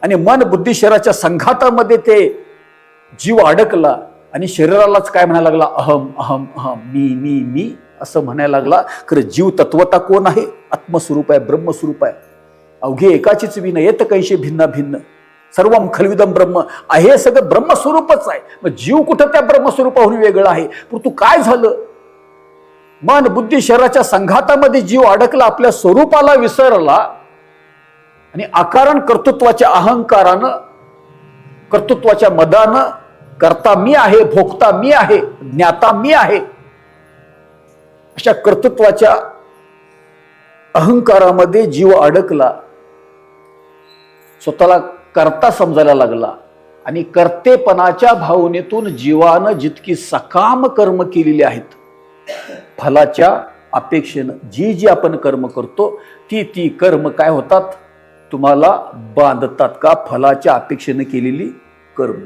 आणि मन बुद्धी शरीराच्या संघातामध्ये ते जीव अडकला आणि शरीरालाच काय म्हणायला लागला, अहम अहम अहम, मी मी मी असं म्हणायला लागला. खरं जीव तत्वता कोण आहे, आत्मस्वरूप आहे, ब्रह्मस्वरूप आहे. अवघे एकाचीच विन येत कैसे भिन्ना भिन्न, सर्वम खलविदम ब्रह्म आहे, सगळं ब्रह्मस्वरूपच आहे. मग जीव कुठं त्या ब्रह्मस्वरूपाहून वेगळं आहे. परंतु काय झालं, मन बुद्धी शरीराच्या संघातामध्ये जीव अडकला, आपल्या स्वरूपाला विसरला आणि अकारण कर्तृत्वाच्या अहंकारानं, कर्तृत्वाच्या मदानं करता मी आहे, भोगता मी आहे, ज्ञाता मी आहे, अशा कर्तृत्वाच्या अहंकारामध्ये जीव अडकला, स्वतःला करता समजायला लागला. आणि कर्तेपणाच्या भावनेतून जीवानं जितकी सकाम कर्म केलेली आहेत, फलाच्या अपेक्षेनं जी जी आपण कर्म करतो ती ती कर्म काय होतात, तुम्हाला बांधतात का, फलाच्या अपेक्षेनं केलेली कर्म.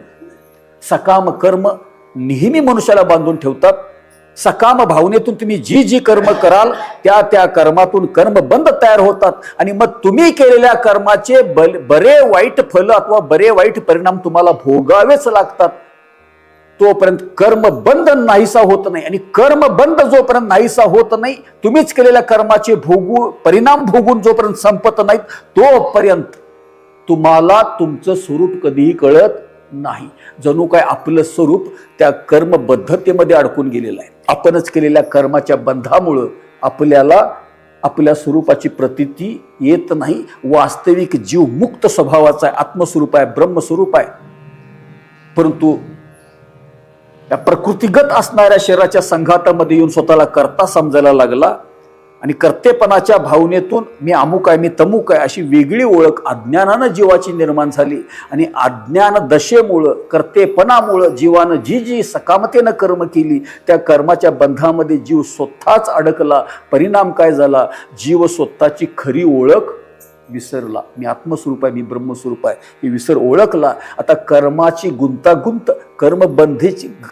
सकाम कर्म नेहमी मनुष्याला बांधून ठेवतात. सकाम भावनेतून तुम्ही जी जी कर्म कराल त्या त्या कर्मातून कर्मबंध तयार होतात आणि मग तुम्ही केलेल्या कर्माचे बरे वाईट फल अथवा बरे वाईट परिणाम तुम्हाला भोगावेच लागतात. तोपर्यंत कर्मबंध नाहीसा होत नाही. आणि कर्मबंध जोपर्यंत नाहीसा होत नाही, तुम्हीच केलेल्या कर्माचे परिणाम भोगून जोपर्यंत संपत नाहीत, तोपर्यंत तुम्हाला तुमचं स्वरूप कधीही कळत नाही. जणू काय आपलं स्वरूप त्या कर्मबद्धतेमध्ये अडकून गेलेलं आहे. आपणच केलेल्या कर्माच्या बंधामुळं आपल्याला आपल्या स्वरूपाची प्रतीती येत नाही. वास्तविक जीव मुक्त स्वभावाचा आहे, आत्मस्वरूप आहे, ब्रह्मस्वरूप आहे. परंतु या प्रकृतीगत असणाऱ्या शरीराच्या संघातामध्ये येऊन स्वतःला करता समजायला लागला आणि कर्तेपणाच्या भावनेतून मी अमुक आहे, मी तमुक आहे अशी वेगळी ओळख अज्ञानानं जीवाची निर्माण झाली. आणि अज्ञान दशेमुळं, कर्तेपणामुळं जीवानं जी जी सकामतेनं कर्म केली त्या कर्माच्या बंधामध्ये जीव स्वतःच अडकला. परिणाम काय झाला, जीव स्वतःची खरी ओळख विसरला. मी आत्मस्वरूप आहे, मी ब्रह्मस्वरूप आहे हे विसर ओळखला. आता कर्माची गुंतागुंत,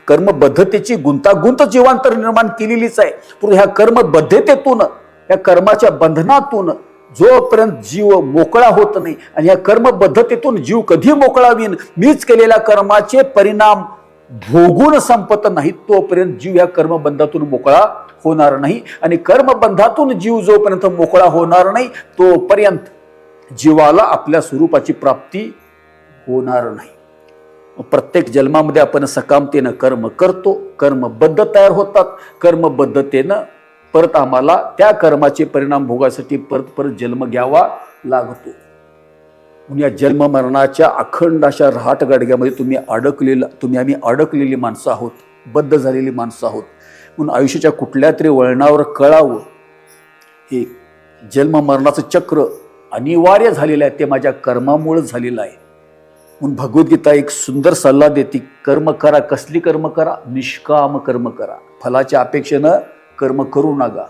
कर्मबद्धतेची गुंतागुंत जीवांतर निर्माण केलेलीच आहे. पण ह्या कर्मबद्धतेतून, या कर्माच्या बंधनातून जोपर्यंत जीव मोकळा होत नाही आणि या कर्मबद्धतेतून जीव कधी मोकळा होईन, मीच केलेल्या कर्माचे परिणाम भोगून संपत नाही, तोपर्यंत जीव या कर्मबंधातून मोकळा होणार नाही. आणि कर्मबंधातून जीव जोपर्यंत मोकळा होणार नाही तोपर्यंत जीवाला आपल्या स्वरूपाची प्राप्ती होणार नाही. प्रत्येक जन्मामध्ये आपण सकामतेनं कर्म करतो, कर्मबद्ध तयार होतात, कर्मबद्धतेनं परत आम्हाला त्या कर्माचे परिणाम भोगासाठी परत परत जन्म घ्यावा लागतो. म्हणून या जन्म मरणाच्या अखंड अशा रहाट गाडग्यामध्ये आम्ही अडकलेली माणसं आहोत, बद्ध झालेली माणसं आहोत. म्हणून आयुष्याच्या कुठल्या तरी वळणावर कळावं, हे जन्म मरणाचं चक्र अनिवार्य झालेलं आहे, ते माझ्या कर्मामुळे झालेलं आहे. म्हणून भगवद्गीता एक सुंदर सल्ला देते, कर्म करा. कसली कर्म करा? निष्काम कर्म करा, फलाच्या अपेक्षेनं कर्म करू नका.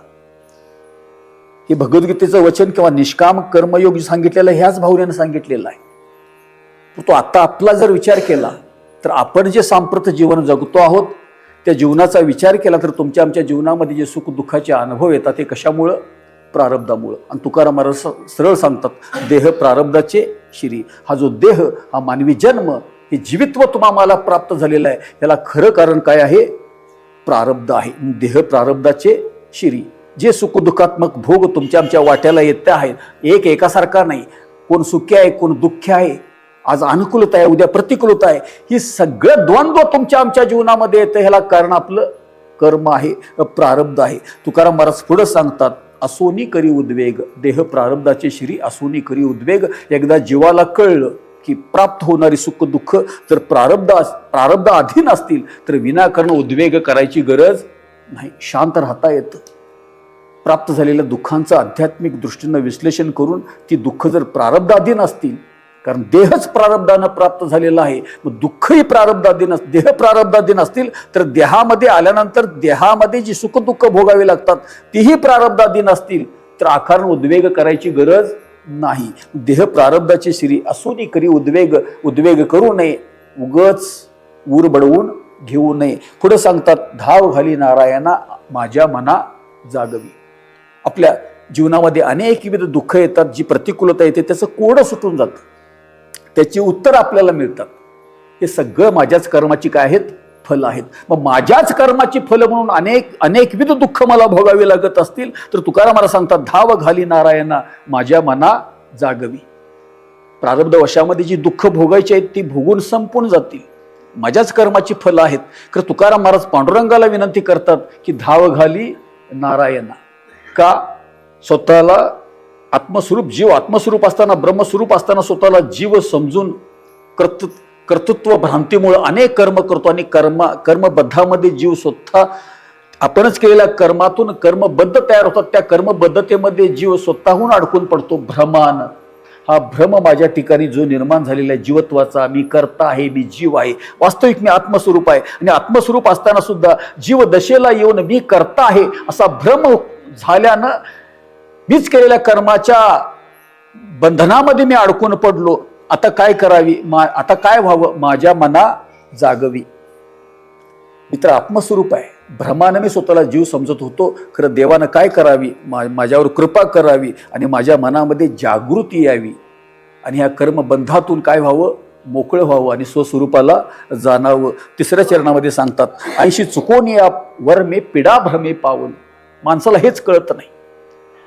हे भगवद्गीतेचं वचन किंवा निष्काम कर्मयोग सांगितलेलं ह्याच भावनेनं सांगितलेलं आहे. तो आता आपला जर विचार केला तर आपण जे सांप्रत जीवन जगतो आहोत त्या जीवनाचा विचार केला तर तुमच्या आमच्या जीवनामध्ये जे सुख दुःखाचे अनुभव येतात ते कशामुळं? प्रारब्धामुळं. आणि तुकाराम महाराज सरळ सांगतात, देह प्रारब्धाचे शिरी. हा जो देह, हा मानवी जन्म, हे जीवित्व तुम्हाला प्राप्त झालेलं आहे, याला खरं कारण काय आहे? प्रारब्ध आहे. देह प्रारब्धाचे शिरी. जे सुखदुःखात्मक भोग तुमच्या आमच्या वाट्याला येत आहेत, एक एकासारखा नाही. कोण सुखी आहे, कोण दुःखी आहे, आज अनुकूलता आहे, उद्या प्रतिकूलता आहे. ही सगळं द्वंद्व तुमच्या आमच्या जीवनामध्ये येतं, ह्याला कारण आपलं कर्म आहे, प्रारब्ध आहे. तुकाराम महाराज पुढे सांगतात, असोनी करी उद्वेग, देह प्रारब्धाचे श्री असोनी करी उद्वेग. एकदा जीवाला कळलं की प्राप्त होणारी सुख दुःख जर प्रारब्ध अधीन असतील तर विनाकारण उद्वेग करायची गरज नाही, शांत राहता येतं. प्राप्त झालेल्या दुःखांचं आध्यात्मिक दृष्टीनं विश्लेषण करून ती दुःख जर प्रारब्धाधीन असतील, कारण देहच प्रारब्धानं प्राप्त झालेला आहे, मग दुःखही प्रारब्धाधीन, देह प्रारब्धाधीन असतील तर देहामध्ये आल्यानंतर देहामध्ये जी सुख दुःख भोगावी लागतात तीही प्रारब्धाधीन असतील तर आकारण उद्वेग करायची गरज नाही. देह प्रारब्धाची श्री असोनी करी उद्वेग करू नये, उगच ऊर बडवून घेऊ नये. पुढे सांगतात, धाव घाली नारायणा माझ्या मना जागवी. आपल्या जीवनामध्ये अनेक विविध दुःख येतात, जी प्रतिकूलता येते त्याचं कोडं सुटून जातं, त्याची उत्तर आपल्याला मिळतात. हे सगळं माझ्याच कर्माची काय आहेत? फल आहेत. मग माझ्याच कर्माची फल म्हणून अनेक विविध दुःख मला भोगावे लागत असतील तर तुकाराम महाराज सांगतात, धाव घाली नारायणा माझ्या मना जागवी. प्रारब्ध वशामध्ये जी दुःख भोगायची आहेत ती भोगून संपून जातील, माझ्याच कर्माची फल आहेत. तर तुकाराम महाराज पांडुरंगाला विनंती करतात की धाव घाली नारायणा. का? स्वतःला आत्मस्वरूप, जीव आत्मस्वरूप असताना, ब्रह्मस्वरूप असताना स्वतःला जीव समजून कर्तृत्व भ्रांतीमुळे अनेक कर्म करतो आणि कर्मबद्धामध्ये जीव स्वतः आपणच केलेल्या कर्मातून कर्मबद्ध तयार होतात. त्या कर्मबद्धतेमध्ये जीव स्वतःहून अडकून पडतो भ्रमानं. हा भ्रम माझ्या ठिकाणी जो निर्माण झालेला आहे जीवत्वाचा, मी कर्ता आहे, मी जीव आहे, वास्तविक मी आत्मस्वरूप आहे. आणि आत्मस्वरूप असताना सुद्धा जीव दशेला येऊन मी कर्ता आहे असा भ्रम झाल्यानं मीच केलेल्या कर्माच्या बंधनामध्ये मी अडकून पडलो. आता काय करावी? आता काय व्हावं? माझ्या मना जागवी. मित्र आत्मस्वरूप आहे, भ्रमानं मी स्वतःला जीव समजत होतो, खरं देवानं काय करावी? माझ्यावर कृपा करावी आणि माझ्या मनामध्ये जागृती यावी आणि ह्या कर्मबंधातून काय व्हावं? मोकळं व्हावं आणि स्वस्वरूपाला जाणावं. तिसऱ्या चरणामध्ये सांगतात, ऐशी चुकोन या वर्मे पिडा भ्रमे पावन. माणसाला हेच कळत नाही.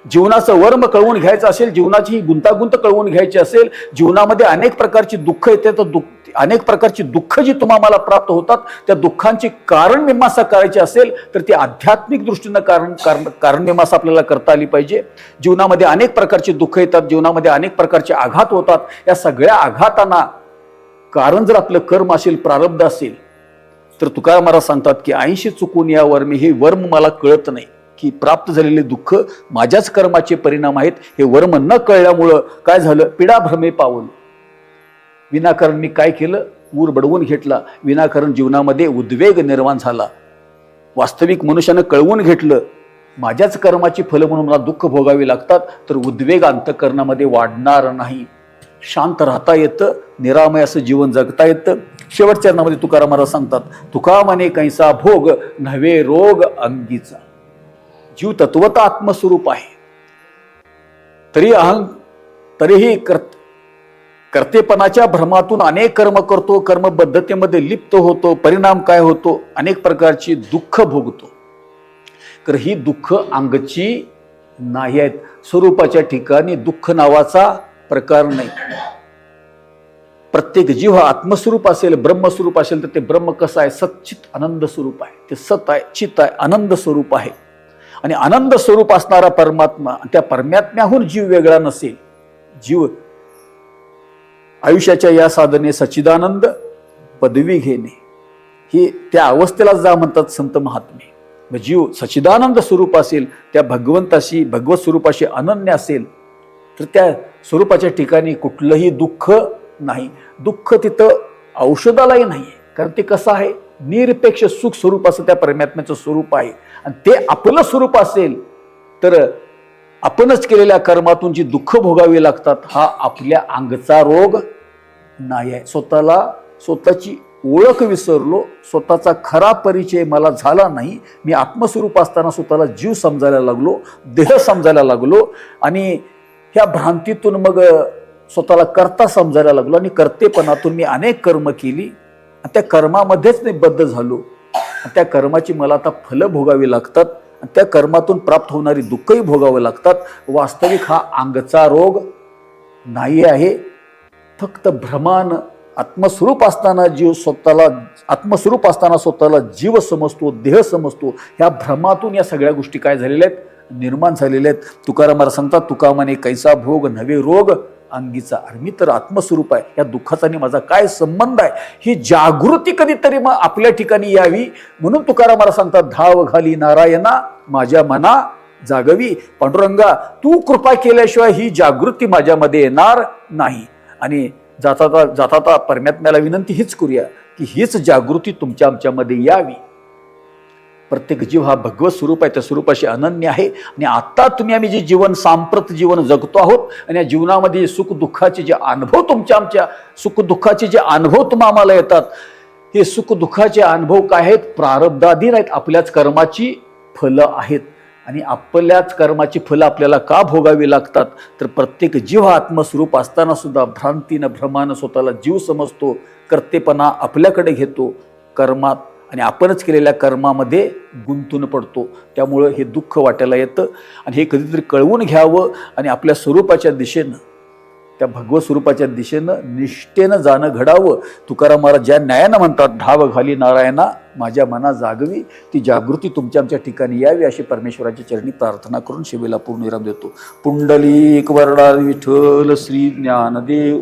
जीवनाचं वर्म कळवून घ्यायचं असेल, जीवनाची गुंतागुंत कळवून घ्यायची असेल, जीवनामध्ये अनेक प्रकारची दुःख येते, तर अनेक प्रकारची दुःख जी तुम्हाला प्राप्त होतात त्या दुःखांची कारण मीमांसा करायची असेल तर ती आध्यात्मिक दृष्टीनं कारण मीमांसा आपल्याला करता आली पाहिजे. जीवनामध्ये अनेक प्रकारची दुःख येतात, जीवनामध्ये अनेक प्रकारचे आघात होतात. या सगळ्या आघातांना कारण जर आपलं कर्म असेल, प्रारब्ध असेल, तर तुकाराम महाराज सांगतात की ऐशी चुकून या वर्मी, हे वर्म मला कळत नाही की प्राप्त झालेले दुःख माझ्याच कर्माचे परिणाम आहेत. हे वर्म न कळल्यामुळं काय झालं? पिडा भ्रमे पावन. विनाकारण मी काय केलं? ऊर बडवून घेतला. विनाकारण जीवनामध्ये उद्वेग निर्माण झाला. वास्तविक मनुष्यानं कळवून घेतलं माझ्याच कर्माची फलं म्हणून मला दुःख भोगावी लागतात, तर उद्वेग अंतःकरणामध्ये वाढणार नाही. शांत राहता येतं, निरामय असं जीवन जगता येतं. शेवटच्या चरणामध्ये तुकाराम महाराज सांगतात, तुका मने कैसा भोग नव्हे रोग अंगीचा. जीव तत्वता आत्मस्वरूप आहे. तरीही कर्तेपणाच्या भ्रमातून अनेक कर्म करतो, कर्मबद्धतेमध्ये लिप्त होतो, परिणाम काय होतो, अनेक प्रकारची दुःख भोगतो. तर ही दुःख अंगची नाही आहेत. स्वरूपाच्या ठिकाणी दुःख नावाचा प्रकार नाही. प्रत्येक जीव हा आत्मस्वरूप असेल, ब्रह्मस्वरूप असेल, तर ते ब्रह्म कसं आहे? सच्चित आनंद स्वरूप आहे. ते सत आहे, चित आहे, आनंद स्वरूप आहे. आणि आनंद स्वरूप असणारा परमात्मा, त्या परमात्म्याहून जीव वेगळा नसेल. जीव आयुष्याच्या या साधने सच्चिदानंद पदवी घेणे, ही त्या अवस्थेला जा म्हणतात संत महात्मे. जीव सच्चिदानंद स्वरूप असेल, त्या भगवंताशी, भगवत स्वरूपाशी अनन्य असेल, तर त्या स्वरूपाच्या ठिकाणी कुठलंही दुःख नाही. दुःख तिथं औषधालाही नाही, कारण ते कसं आहे? निरपेक्ष सुख स्वरूप असं त्या परमात्म्याचं स्वरूप आहे. आणि ते आपलं स्वरूप असेल तर आपणच केलेल्या कर्मातून जी दुःख भोगावी लागतात, हा आपल्या अंगचा रोग नाही आहे. स्वतःची ओळख विसरलो, स्वतःचा खरा परिचय मला झाला नाही. मी आत्मस्वरूप असताना स्वतःला जीव समजायला लागलो, देह समजायला लागलो, आणि ह्या भ्रांतीतून मग स्वतःला कर्ता समजायला लागलो, आणि कर्तेपणातून मी अनेक कर्म केली, त्या कर्मामध्येच मी बद्ध झालो. त्या कर्माची मला आता फलं भोगावी लागतात, आणि त्या कर्मातून प्राप्त होणारी दुःखही भोगावं लागतात. वास्तविक हा अंगचा रोग नाही आहे. फक्त भ्रमान आत्मस्वरूप असताना स्वतःला जीव समजतो, देह समजतो. ह्या भ्रमातून या सगळ्या गोष्टी काय झालेल्या आहेत? निर्माण झालेल्या आहेत. तुकाराम महाराज सांगतात, तुका म्हणे कैसा भोग नव्हे रोग अंगीचा. अरे मी तर आत्मस्वरूप आहे, या दुःखाचा आणि माझा काय संबंध आहे? ही जागृती कधीतरी मग आपल्या ठिकाणी यावी. म्हणून तुकाराम महाराज सांगतात, धाव घाली नारायणा माझ्या मना जागवी. पांडुरंगा, तू कृपा केल्याशिवाय ही जागृती माझ्यामध्ये येणार नाही. आणि जाता परमात्म्याला विनंती हीच करूया की हीच जागृती तुमच्या आमच्यामध्ये यावी. प्रत्येक जीव हा भगवत स्वरूप आहे, त्या स्वरूपाशी अनन्य आहे. आणि आता तुम्ही आम्ही जे जीवन, सांप्रत जीवन जगतो आहोत, आणि या जीवनामध्ये सुख दुःखाचे जे अनुभव आमच्या सुख दुःखाचे जे अनुभव तुम्हा आम्हाला येतात, हे सुख दुःखाचे अनुभव काय आहेत? प्रारब्धाधीन आहेत, आपल्याच कर्माची फलं आहेत. आणि आपल्याच कर्माची फलं आपल्याला का भोगावी लागतात? तर प्रत्येक जीव हा आत्मस्वरूप असताना सुद्धा भ्रांतीनं, भ्रमानं स्वतःला जीव समजतो, कर्तेपणा आपल्याकडे घेतो कर्मात, आणि आपणच केलेल्या कर्मामध्ये गुंतून पडतो. त्यामुळं हे दुःख वाटायला येतं. आणि हे कधीतरी कळवून घ्यावं, आणि आपल्या स्वरूपाच्या दिशेनं, त्या भगवत स्वरूपाच्या दिशेनं निष्ठेनं जाणं घडावं. तुकाराम महाराज ज्या न्यायानं म्हणतात, धाव घाली नारायणा माझ्या मना जागवी, ती जागृती तुमच्या आमच्या ठिकाणी यावी अशी परमेश्वराच्या चरणी प्रार्थना करून शिवेला पूर्णविराम देतो. पुंडलिक वरदार विठ्ठल श्री ज्ञानदेव